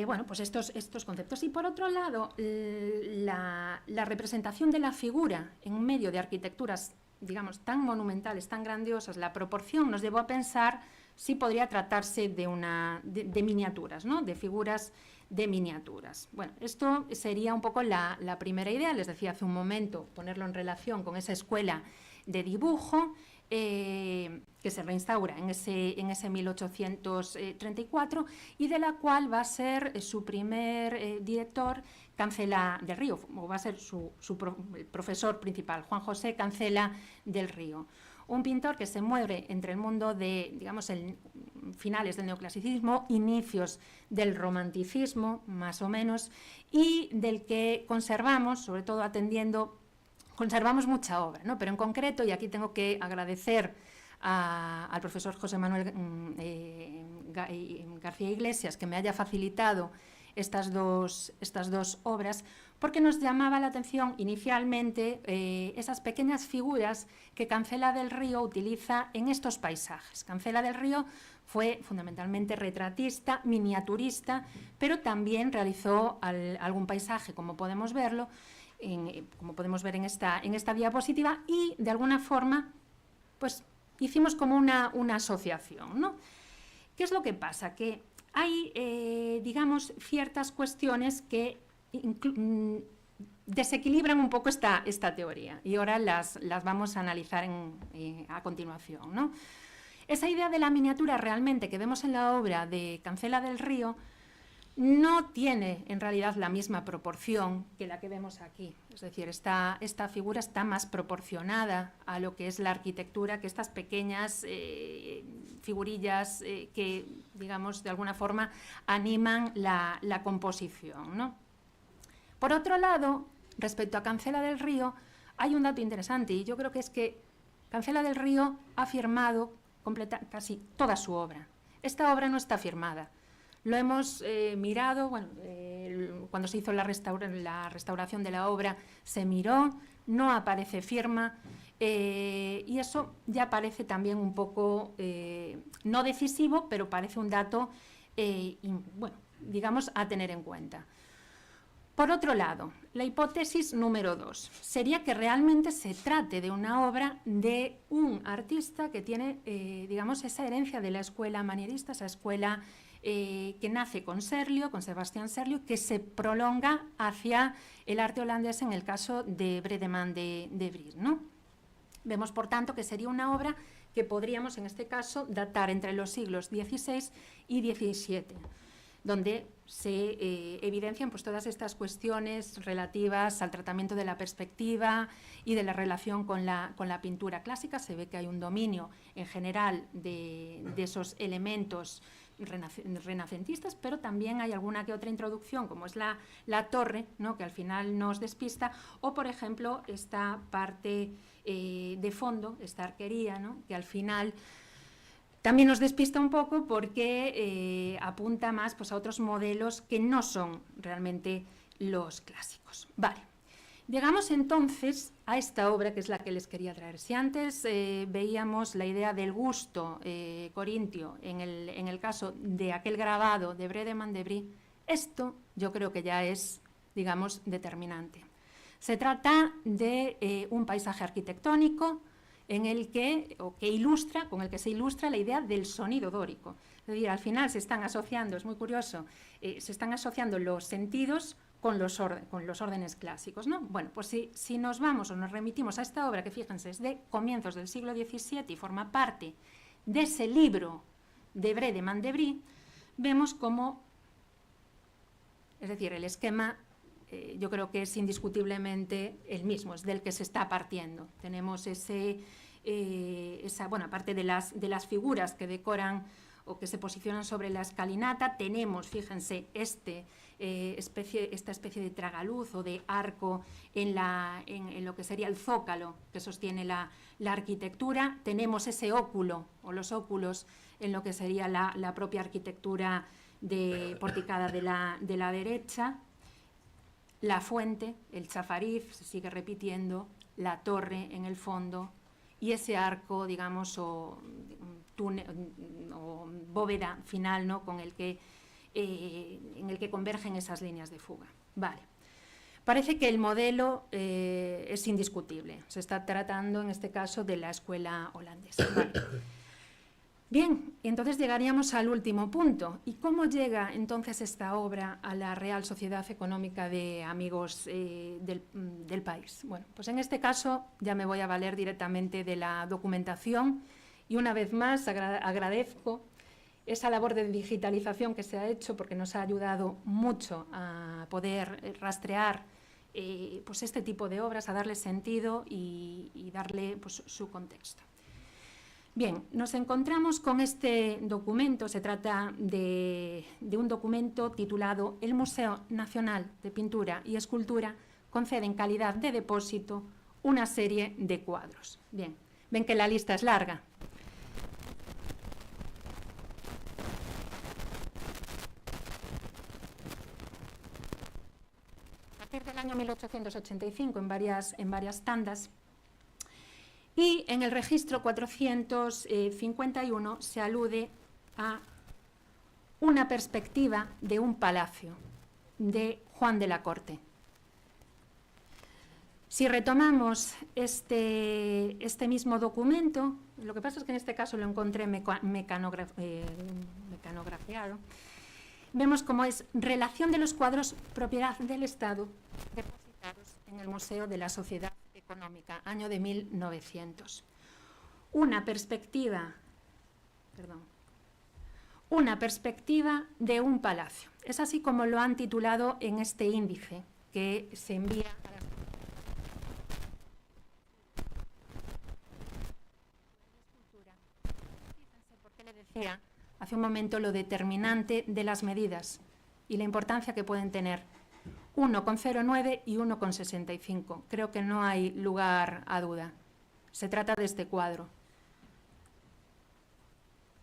bueno, pues estos conceptos. Y por otro lado, la representación de la figura en medio de arquitecturas, digamos, tan monumentales, tan grandiosas, la proporción nos llevó a pensar si podría tratarse de miniaturas, ¿no?, de figuras de miniaturas. Bueno, esto sería un poco la primera idea, les decía hace un momento, ponerlo en relación con esa escuela de dibujo que se reinstaura en ese 1834 y de la cual va a ser su primer director Cancela del Río, o va a ser el profesor principal, Juan José Cancela del Río. Un pintor que se mueve entre el mundo de, digamos, finales del neoclasicismo, inicios del romanticismo, más o menos, y del que conservamos, sobre todo conservamos mucha obra, ¿no? Pero en concreto, y aquí tengo que agradecer al profesor José Manuel García Iglesias que me haya facilitado estas dos obras, porque nos llamaba la atención inicialmente esas pequeñas figuras que Cancela del Río utiliza en estos paisajes. Cancela del Río fue fundamentalmente retratista, miniaturista, pero también realizó algún paisaje, como podemos verlo, como podemos ver en esta diapositiva, y de alguna forma pues hicimos como una asociación, ¿no? ¿Qué es lo que pasa? Que hay, digamos, ciertas cuestiones que desequilibran un poco esta teoría, y ahora las vamos a analizar a continuación, ¿no? Esa idea de la miniatura realmente que vemos en la obra de Cancela del Río no tiene en realidad la misma proporción que la que vemos aquí. Es decir, esta figura está más proporcionada a lo que es la arquitectura que estas pequeñas figurillas que, digamos, de alguna forma animan la composición, ¿no? Por otro lado, respecto a Cancela del Río, hay un dato interesante, y yo creo que es que Cancela del Río ha firmado casi toda su obra. Esta obra no está firmada. Lo hemos mirado, bueno, cuando se hizo la restauración de la obra, se miró, no aparece firma, y eso ya parece también un poco, no decisivo, pero parece un dato, bueno, digamos, a tener en cuenta. Por otro lado, la hipótesis número 2 sería que realmente se trate de una obra de un artista que tiene, digamos, esa herencia de la escuela manierista, esa escuela que nace con Serlio, con Sebastián Serlio, que se prolonga hacia el arte holandés en el caso de Bredeman de Vries, ¿no? Vemos, por tanto, que sería una obra que podríamos, en este caso, datar entre los siglos XVI y XVII, donde se evidencian pues, todas estas cuestiones relativas al tratamiento de la perspectiva y de la relación con la pintura clásica. Se ve que hay un dominio en general de esos elementos renacentistas, pero también hay alguna que otra introducción, como es la torre, ¿no?, que al final nos despista, o por ejemplo esta parte de fondo, esta arquería, ¿no?, que al final también nos despista un poco porque apunta más pues, a otros modelos que no son realmente los clásicos. Vale. Llegamos entonces a esta obra, que es la que les quería traer. Si antes veíamos la idea del gusto corintio en el caso de aquel grabado de Bredeman de Vries, esto yo creo que ya es, digamos, determinante. Se trata de un paisaje arquitectónico con el que se ilustra la idea del sonido dórico. Es decir, al final se están asociando, es muy curioso, se están asociando los sentidos con los órdenes clásicos, ¿no? Bueno, pues si nos vamos o nos remitimos a esta obra, que fíjense, es de comienzos del siglo XVII y forma parte de ese libro de Bredeman de Vries, vemos cómo, es decir, el esquema yo creo que es indiscutiblemente el mismo, es del que se está partiendo. Tenemos bueno, aparte de las figuras que decoran o que se posicionan sobre la escalinata, tenemos, fíjense, esta especie de tragaluz o de arco en lo que sería el zócalo que sostiene la arquitectura. Tenemos ese óculo o los óculos en lo que sería la propia arquitectura porticada de la derecha. La fuente, el chafariz, se sigue repitiendo, la torre en el fondo y ese arco, digamos, o bóveda final, ¿no?, en el que convergen esas líneas de fuga. Vale. Parece que el modelo es indiscutible. Se está tratando, en este caso, de la escuela holandesa. Vale. Bien, entonces llegaríamos al último punto. ¿Y cómo llega entonces esta obra a la Real Sociedad Económica de Amigos del País? Bueno, pues en este caso ya me voy a valer directamente de la documentación y una vez más agradezco esa labor de digitalización que se ha hecho porque nos ha ayudado mucho a poder rastrear pues este tipo de obras, a darle sentido y darle pues, su contexto. Bien, nos encontramos con este documento. Se trata de un documento titulado El Museo Nacional de Pintura y Escultura concede en calidad de depósito una serie de cuadros. Bien, ven que la lista es larga. A partir del año 1885, en varias tandas, y en el registro 451 se alude a una perspectiva de un palacio de Juan de la Corte. Si retomamos este mismo documento, lo que pasa es que en este caso lo encontré mecanografiado, vemos cómo es relación de los cuadros propiedad del Estado depositados en el Museo de la Sociedad Económica, año de 1900. Una perspectiva de un palacio. Es así como lo han titulado en este índice que se envía a las decía hace un momento lo determinante de las medidas y la importancia que pueden tener 1,09 y 1,65. Creo que no hay lugar a duda. Se trata de este cuadro.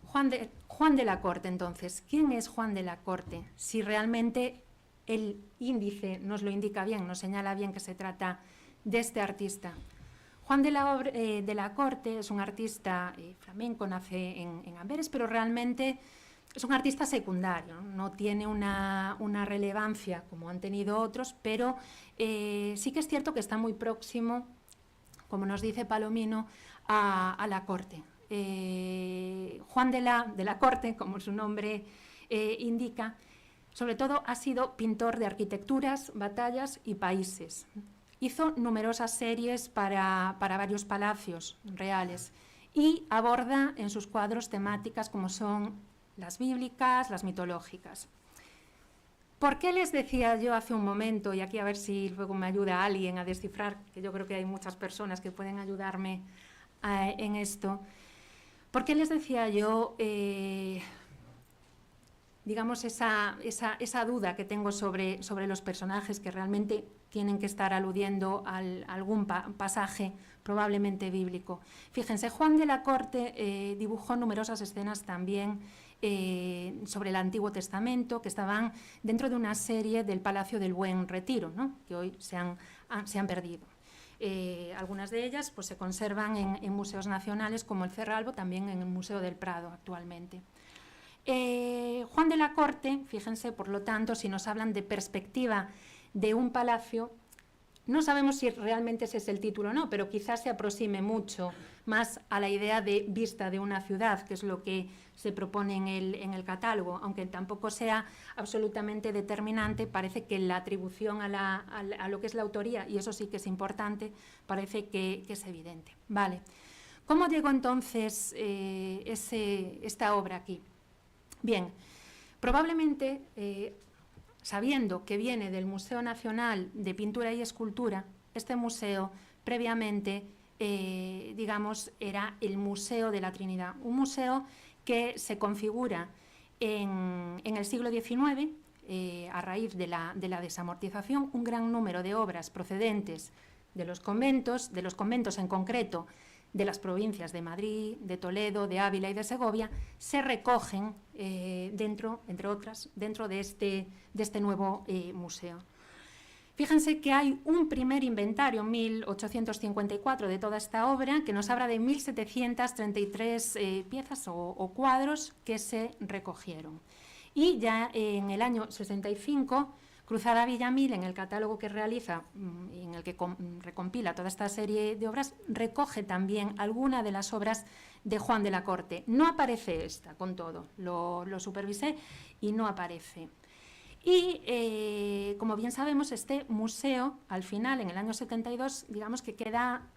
Juan de la Corte, entonces. ¿Quién es Juan de la Corte? Si realmente el índice nos lo indica bien, nos señala bien que se trata de este artista. Juan de la Corte es un artista flamenco, nace en Amberes, pero realmente es un artista secundario, no tiene una relevancia como han tenido otros, pero sí que es cierto que está muy próximo, como nos dice Palomino, a la corte. Juan de la Corte, como su nombre indica, sobre todo ha sido pintor de arquitecturas, batallas y países. Hizo numerosas series para varios palacios reales y aborda en sus cuadros temáticas como son las bíblicas, las mitológicas. ¿Por qué les decía yo hace un momento, y aquí a ver si luego me ayuda alguien a descifrar, que yo creo que hay muchas personas que pueden ayudarme en esto? ¿Por qué les decía yo, digamos, esa duda que tengo sobre los personajes que realmente tienen que estar aludiendo a algún pasaje probablemente bíblico? Fíjense, Juan de la Corte dibujó numerosas escenas también sobre el Antiguo Testamento que estaban dentro de una serie del Palacio del Buen Retiro, ¿no?, que hoy se han perdido. Algunas de ellas pues, se conservan en museos nacionales como el Cerralbo, también en el Museo del Prado actualmente. Juan de la Corte, fíjense, por lo tanto, si nos hablan de perspectiva de un palacio, no sabemos si realmente ese es el título o no, pero quizás se aproxime mucho más a la idea de vista de una ciudad, que es lo que se propone en el catálogo, aunque tampoco sea absolutamente determinante. Parece que la atribución a lo que es la autoría, y eso sí que es importante, parece que es evidente. Vale. ¿Cómo llegó entonces esta obra aquí? Bien, probablemente sabiendo que viene del Museo Nacional de Pintura y Escultura, este museo previamente, digamos, era el Museo de la Trinidad, un museo que se configura en el siglo XIX, a raíz de la desamortización, un gran número de obras procedentes de los conventos en concreto, de las provincias de Madrid, de Toledo, de Ávila y de Segovia, se recogen dentro, entre otras, dentro de este nuevo museo. Fíjense que hay un primer inventario, 1854, de toda esta obra, que nos habla de 1733 piezas o cuadros que se recogieron. Y ya en el año 65, Cruzada Villamil, en el catálogo que realiza, en el que recompila toda esta serie de obras, recoge también alguna de las obras de Juan de la Corte. No aparece esta, con todo, lo supervisé y no aparece. Y, como bien sabemos, este museo, al final, en el año 72, digamos que queda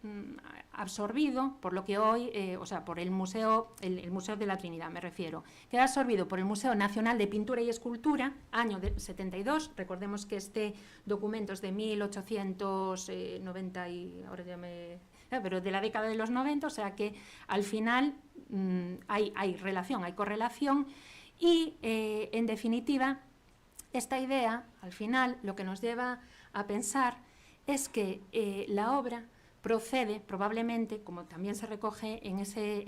absorbido por lo que hoy, o sea, por el Museo de la Trinidad, me refiero, queda absorbido por el Museo Nacional de Pintura y Escultura, año 72, recordemos que este documento es de 1890 y, ahora ya me... pero de la década de los 90, o sea que al final hay relación, hay correlación y, en definitiva, esta idea, al final, lo que nos lleva a pensar es que la obra procede, probablemente, como también se recoge en ese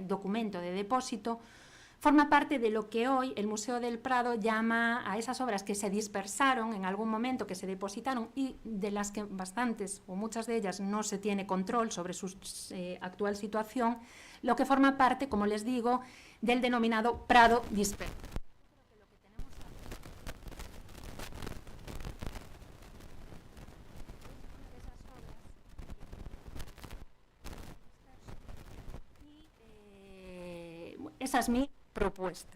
documento de depósito, forma parte de lo que hoy el Museo del Prado llama a esas obras que se dispersaron en algún momento, que se depositaron y de las que bastantes o muchas de ellas no se tiene control sobre su actual situación, lo que forma parte, como les digo, del denominado Prado disperso. Esa es mi propuesta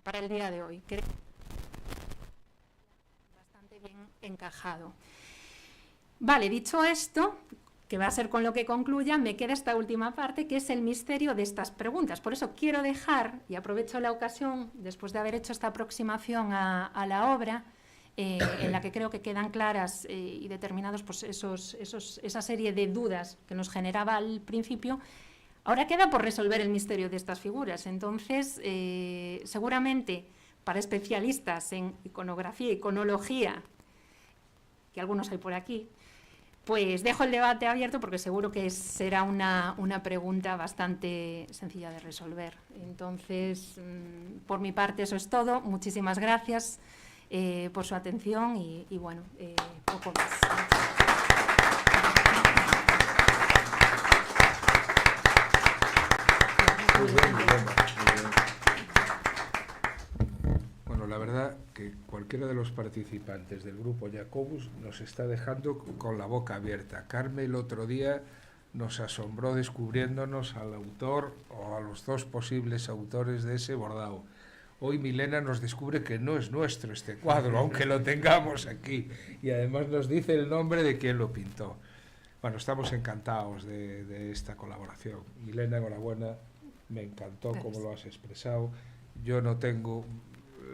para el día de hoy. Creo que bastante bien encajado. Vale, dicho esto, que va a ser con lo que concluya, me queda esta última parte, que es el misterio de estas preguntas. Por eso quiero dejar, y aprovecho la ocasión, después de haber hecho esta aproximación a la obra, en la que creo que quedan claras y determinados pues, esa serie de dudas que nos generaba al principio. Ahora queda por resolver el misterio de estas figuras. Entonces, seguramente para especialistas en iconografía, iconología, que algunos hay por aquí, pues dejo el debate abierto porque seguro que será una pregunta bastante sencilla de resolver. Entonces, por mi parte eso es todo. Muchísimas gracias por su atención y bueno, poco más. Muy bien, muy bien. Bueno, la verdad que cualquiera de los participantes del grupo Jacobus nos está dejando con la boca abierta. Carmen el otro día nos asombró descubriéndonos al autor o a los dos posibles autores de ese bordado. Hoy Milena nos descubre que no es nuestro este cuadro, aunque lo tengamos aquí, y además nos dice el nombre de quien lo pintó. Bueno, estamos encantados de esta colaboración. Milena, enhorabuena, me encantó cómo lo has expresado. Yo no tengo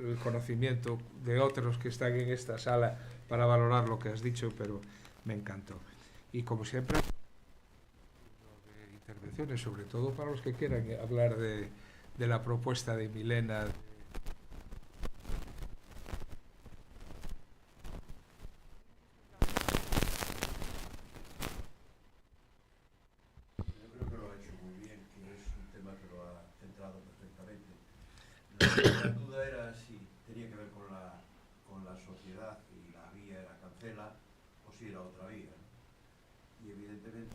el conocimiento de otros que están en esta sala para valorar lo que has dicho, pero me encantó. Y como siempre, intervenciones, sobre todo para los que quieran hablar de la propuesta de Milena. La duda era si tenía que ver con la sociedad y la vía era Cancela o si era otra vía. Y evidentemente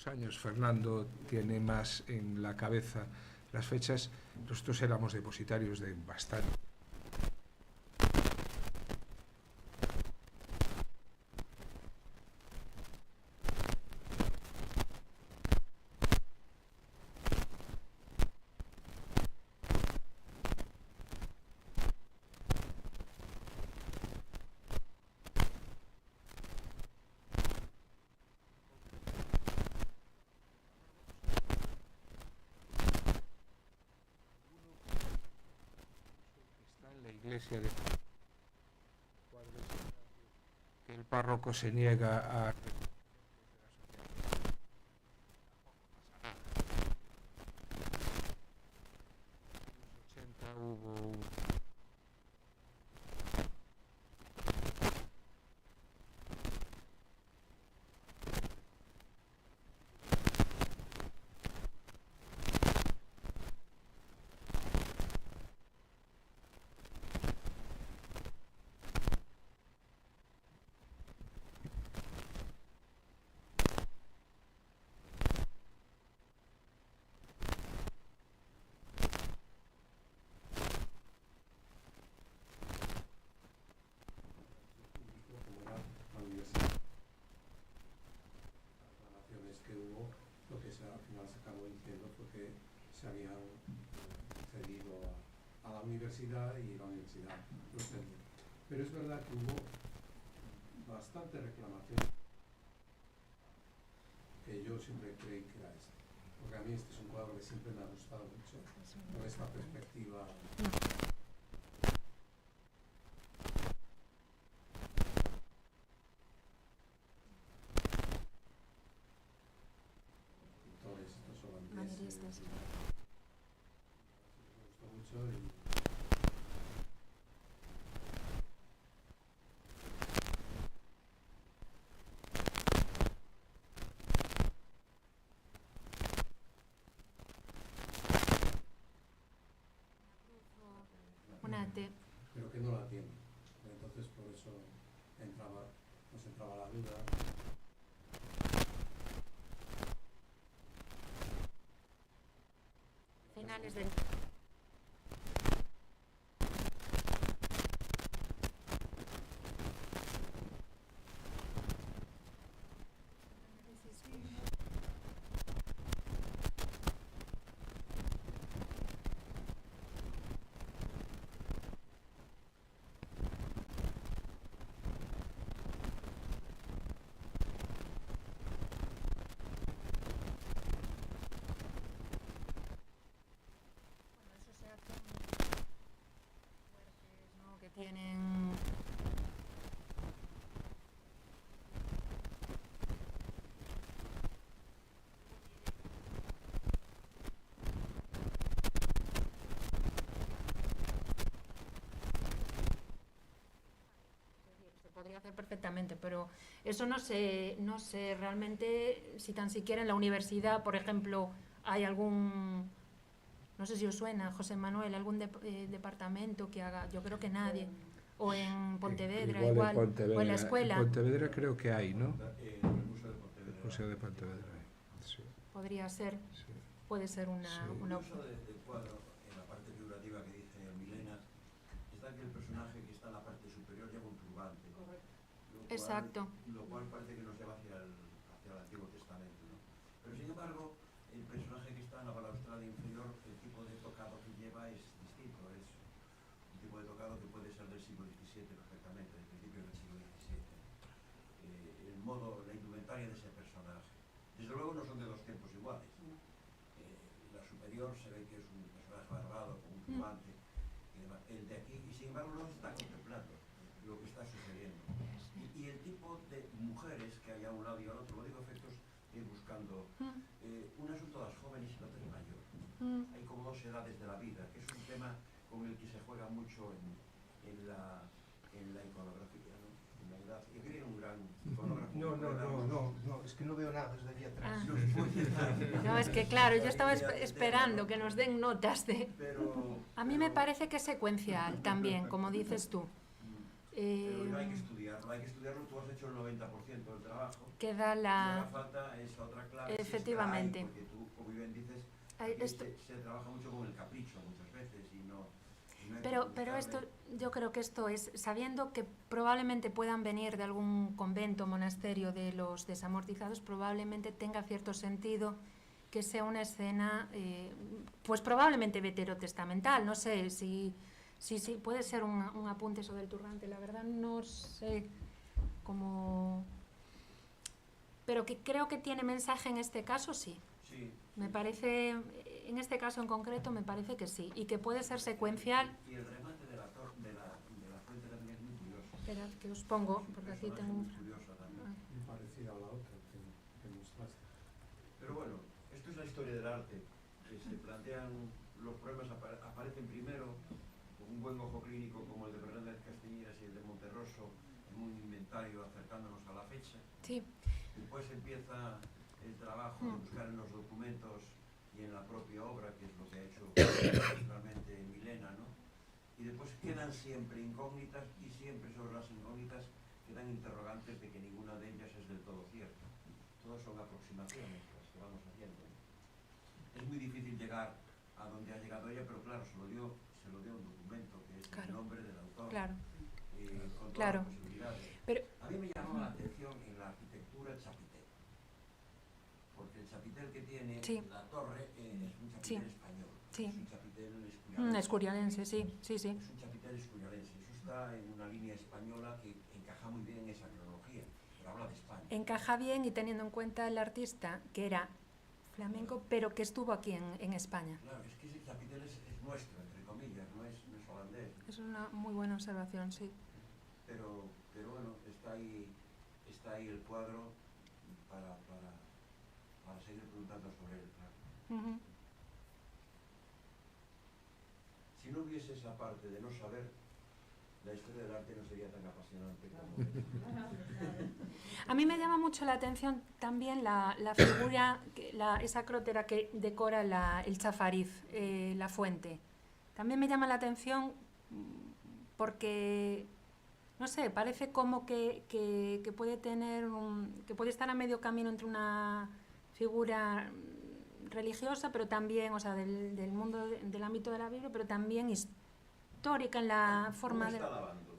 años Fernando tiene más en la cabeza las fechas. Nosotros éramos depositarios de bastante. Iglesia de que el párroco se niega a hubo se habían cedido a la universidad y la universidad los cedió. Pero es verdad que hubo bastante reclamación, que yo siempre creí que era este, porque a mí este es un cuadro que siempre me ha gustado mucho, con esta perspectiva. Pintores, estos holandeses. pero que no la tiene. Entonces por eso nos entraba la duda. Finales del... que tienen se podría hacer perfectamente, pero eso no sé realmente si tan siquiera en la universidad, por ejemplo, hay algún, no sé si os suena, José Manuel, algún departamento que haga, yo creo que nadie, o en Pontevedra igual, en Pontevedra, o en la escuela. En Pontevedra creo que hay, ¿no? El Museo de Pontevedra. El Museo de Pontevedra, sí. Podría ser, Sí. puede ser una El uso del cuadro, en la parte figurativa que dice Milena, está que el personaje que está en la parte superior lleva un turbante. Exacto. Lo cual parece que nos lleva hacia el Antiguo Testamento, ¿no? Pero sin embargo, el personaje que está en la balaustrada inferior, el tipo de tocado que lleva es distinto, es un tipo de tocado que puede ser del siglo XVII perfectamente, del principio del siglo XVII. El modo, la indumentaria de ese personaje. Desde luego no son de dos tiempos iguales. La superior se ve que es un personaje barbado, con un turbante, el de aquí, y sin embargo no se está contemplando lo que está sucediendo. Y el tipo de mujeres que hay a un lado y al otro, lo digo a efectos de ir buscando, unas son todas jóvenes y la otra es mayor. Hay como dos edades de la vida, que es un tema con el que se juega mucho en la iconografía, ¿no? En la edad. Yo quería un gran iconógrafo. No, es que no veo nada desde aquí atrás. No, es que claro, yo estaba esperando que nos den notas de... A mí me parece que es secuencial también, como dices tú. Pero hay que estudiarlo, tú has hecho el 90% del trabajo. Queda Y la... ahora falta esa otra clave. Efectivamente. Si porque tú, como bien dices, se trabaja mucho con el capricho muchas veces y no hay Pero que esto, buscarle. yo creo que esto es, sabiendo que probablemente puedan venir de algún convento, monasterio de los desamortizados, probablemente tenga cierto sentido que sea una escena, pues probablemente veterotestamental, no sé si puede ser un apunte sobre el turbante, la verdad no sé cómo... Pero que creo que tiene mensaje en este caso, sí. Sí. Me parece, en este caso en concreto, me parece que sí, y que puede ser secuencial. Y el remate de la fuente también es muy curioso. Espera, que os pongo, porque aquí tengo un... Muy curiosa también. Muy parecida a la otra que mostraste. Pero bueno, esto es la historia del arte, que se plantean, los problemas aparecen primero con un buen ojo clínico como el de Fernández Castiñeras y el de Monterroso, en un inventario acercándonos a la fecha. Sí. Después empieza el trabajo de buscar en los documentos y en la propia obra, que es lo que ha hecho principalmente Milena, ¿no? Y después quedan siempre incógnitas y siempre sobre las incógnitas quedan interrogantes de que ninguna de ellas es del todo cierta. Todas son aproximaciones las que vamos haciendo. Es muy difícil llegar a donde ha llegado ella, pero claro, se lo dio un documento que es el nombre del autor. Claro. Con todas Claro. las posibilidades. Pero, a mí me llamó la atención en la arquitectura el chapitel, porque el chapitel que tiene sí. la torre es un chapitel Sí. español, Sí. es un chapitel escurialense. Escurialense, sí. Es un chapitel escurialense, eso está en una línea española que encaja muy bien en esa cronología, pero habla de España. Encaja bien y teniendo en cuenta el artista que era flamenco, pero que estuvo aquí en España. Claro, es que ese chapitel es nuestro, entre comillas, no es holandés. Es una muy buena observación, sí. Pero bueno, está ahí el cuadro para seguir preguntando sobre él, claro. Si no hubiese esa parte de no saber, la historia del arte no sería tan apasionante como... A mí me llama mucho la atención también la figura, esa crótera que decora el chafariz, la fuente. También me llama la atención porque, no sé, parece como que puede tener que puede estar a medio camino entre una figura religiosa, pero también, o sea, del mundo, del ámbito de la Biblia, pero también histórica en la forma Una de... está lavando.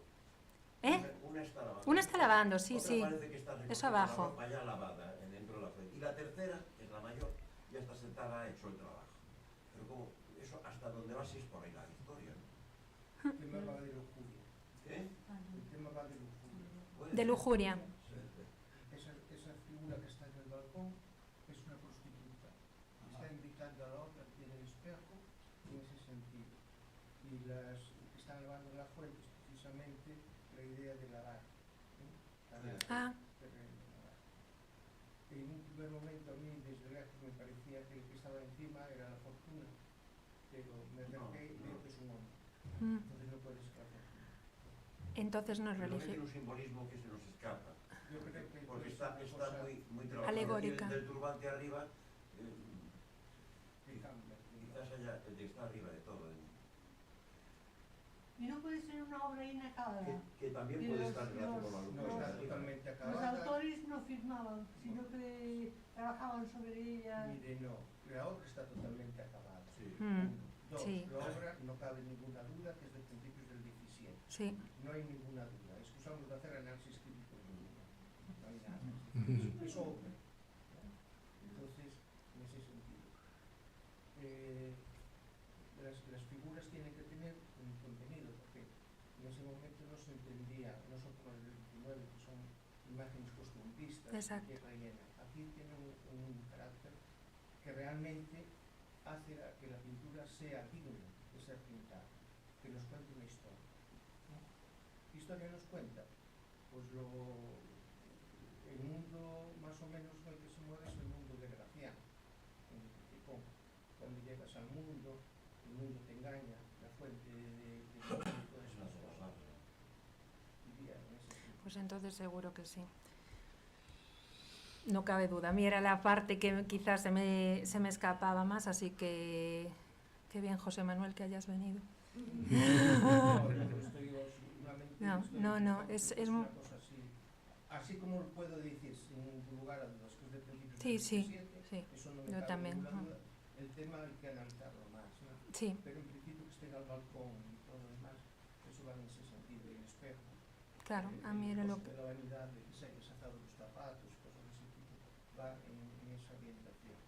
¿Eh? Una está lavando. Una está lavando, sí, Otra sí. parece que está recogiendo Eso abajo. la ropa ya lavada dentro de la fuente. Y la tercera, que es la mayor, ya está sentada, ha hecho el trabajo. Pero como eso hasta donde va si es por ahí la historia, ¿no? El tema va de lujuria. ¿Eh? El tema va de lujuria. Puede De ser. lujuria. Esa figura que está en el balcón es una prostituta. Está invitando a la otra, tiene el espejo, en ese sentido. Y las que están lavando en la fuente es precisamente la idea de lavar. Ah, En un primer momento a mí desde lejos me parecía que el que estaba encima era la fortuna, pero me acerqué y veo que es un hombre. Entonces no puede ser la fortuna. entonces no es Pero religioso. tiene un simbolismo que se nos escapa. Yo creo que Porque es está una cosa muy trabajado. alegórica. Del turbante arriba, que cambia. quizás haya el de está arriba de todo. Y no puede ser una obra inacabada. Que también Y puede los- estar relacionado con la No luz. está de arriba. totalmente Los acabada. autores no firmaban, sino que trabajaban sobre ella. Mire, no, la obra está totalmente acabada. Sí. Dos, Sí. la obra no cabe ninguna duda que es de principios del 17. Sí. No hay ninguna duda. Excusamos de hacer análisis crítico ninguno. No hay nada. Es obra. Entonces, en ese sentido. Las figuras tienen que tener un contenido, porque en ese momento no se entendía, no son como el del 19, que son imágenes costumbristas, Exacto. que rellenan. Aquí tiene un carácter que realmente hace que la pintura sea digna de ser pintada, que nos cuente una historia. ¿Qué historia nos cuenta? Pues el mundo más o menos en el que se mueve es el mundo de Gracián, en el que te pongo. Cuando llegas al mundo, el mundo te engaña, la fuente de todas esas cosas. Diría en ese sentido. Pues entonces seguro que sí. No cabe duda. A mí era la parte que quizás se me escapaba más, así que qué bien, José Manuel, que hayas venido. No, es una cosa así como lo puedo decir sin lugar a dudas que es de principios Sí, del sí, 17, sí. eso no me Yo cabe también, ninguna ¿no? duda. El tema hay que analizarlo más, ¿no? Sí, Pero en principio que esté al balcón y todo lo demás, eso va en ese sentido, y el espejo. claro, a mí era lo que... que... La vanidad de que se haya sacado los zapatos, cosas de ese tipo, va en esa orientación.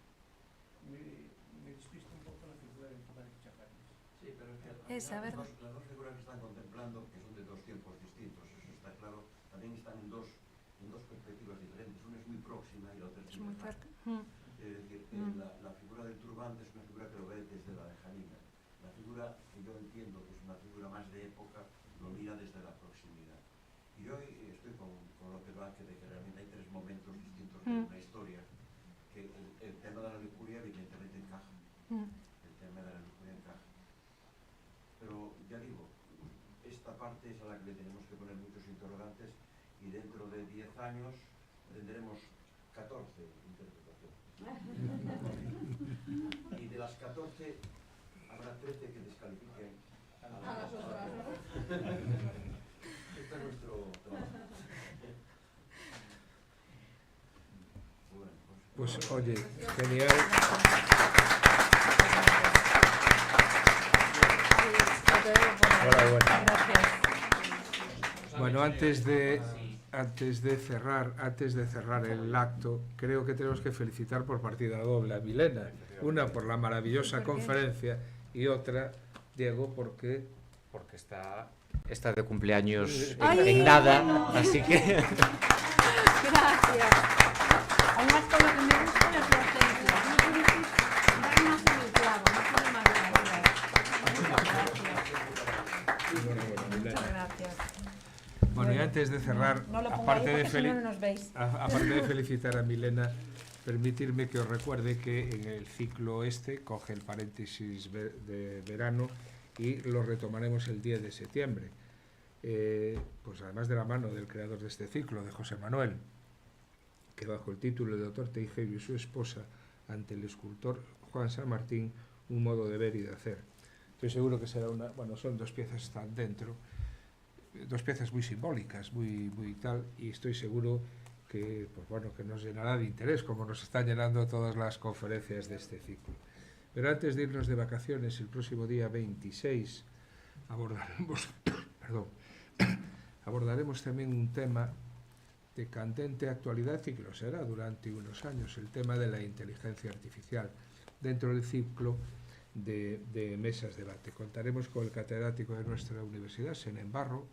Me despista un poco la figura del comandante Chafariz. Sí, pero es que Esa, las ¿verdad? dos figuras que están contemplando, que son de dos tiempos distintos, eso está claro, también están en dos perspectivas diferentes. Una es muy próxima y la otra Es muy lejana. cerca. Es decir, la figura del turbante es una figura que lo ve desde la lejanía. La figura que yo entiendo que es una figura más de época, lo mira desde la proximidad. Y yo estoy con López Vázquez de que realmente hay tres momentos distintos de una historia, que el tema de la lujuria evidentemente encaja. El tema de la lujuria encaja. Pero ya digo, esta parte es a la que le tenemos que poner muchos interrogantes y dentro de 10 años tendremos 14 interpretaciones. Y de las 14 habrá 13 que descalifiquen a las otras. Este es nuestro trabajo. Bueno, Pues oye, genial. Enhorabuena. Gracias. Bueno, antes de cerrar el acto, creo que tenemos que felicitar por partida doble a Milena. Una por la maravillosa conferencia y otra, Diego, porque está de cumpleaños Ay, en nada, bueno. así que Gracias. Además, con lo que me gusta es la ausencia. No puedo decir, dar más en el clavo, no puedo más Muchas gracias. bueno, y antes de cerrar, No lo pongo aparte ahí de porque si no, no nos veis. aparte de felicitar a Milena, permitirme que os recuerde que en el ciclo coge el paréntesis de verano y lo retomaremos el 10 de septiembre. Pues además de la mano del creador de este ciclo, de José Manuel, que bajo el título de Doctor Teijeiro y su esposa ante el escultor Juan San Martín, un modo de ver y de hacer. Estoy seguro que será son dos piezas que están dentro, dos piezas muy simbólicas, muy tal, y estoy seguro que, pues bueno, que nos llenará de interés, como nos están llenando todas las conferencias de este ciclo. Pero antes de irnos de vacaciones, el próximo día 26 abordaremos también un tema de candente actualidad y que lo será durante unos años, el tema de la inteligencia artificial, dentro del ciclo de mesas de debate. Contaremos con el catedrático de nuestra universidad, Senén Barro,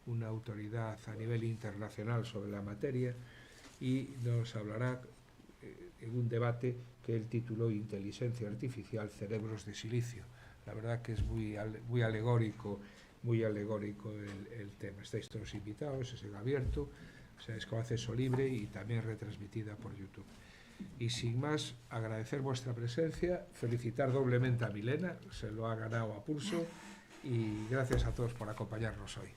una autoridad a nivel internacional sobre la materia, y nos hablará en un debate que él tituló Inteligencia Artificial, Cerebros de Silicio. La verdad que es muy alegórico el tema. Estáis todos invitados, es en abierto, o sea, es con acceso libre y también retransmitida por YouTube. Y sin más, agradecer vuestra presencia, felicitar doblemente a Milena, se lo ha ganado a pulso, y gracias a todos por acompañarnos hoy.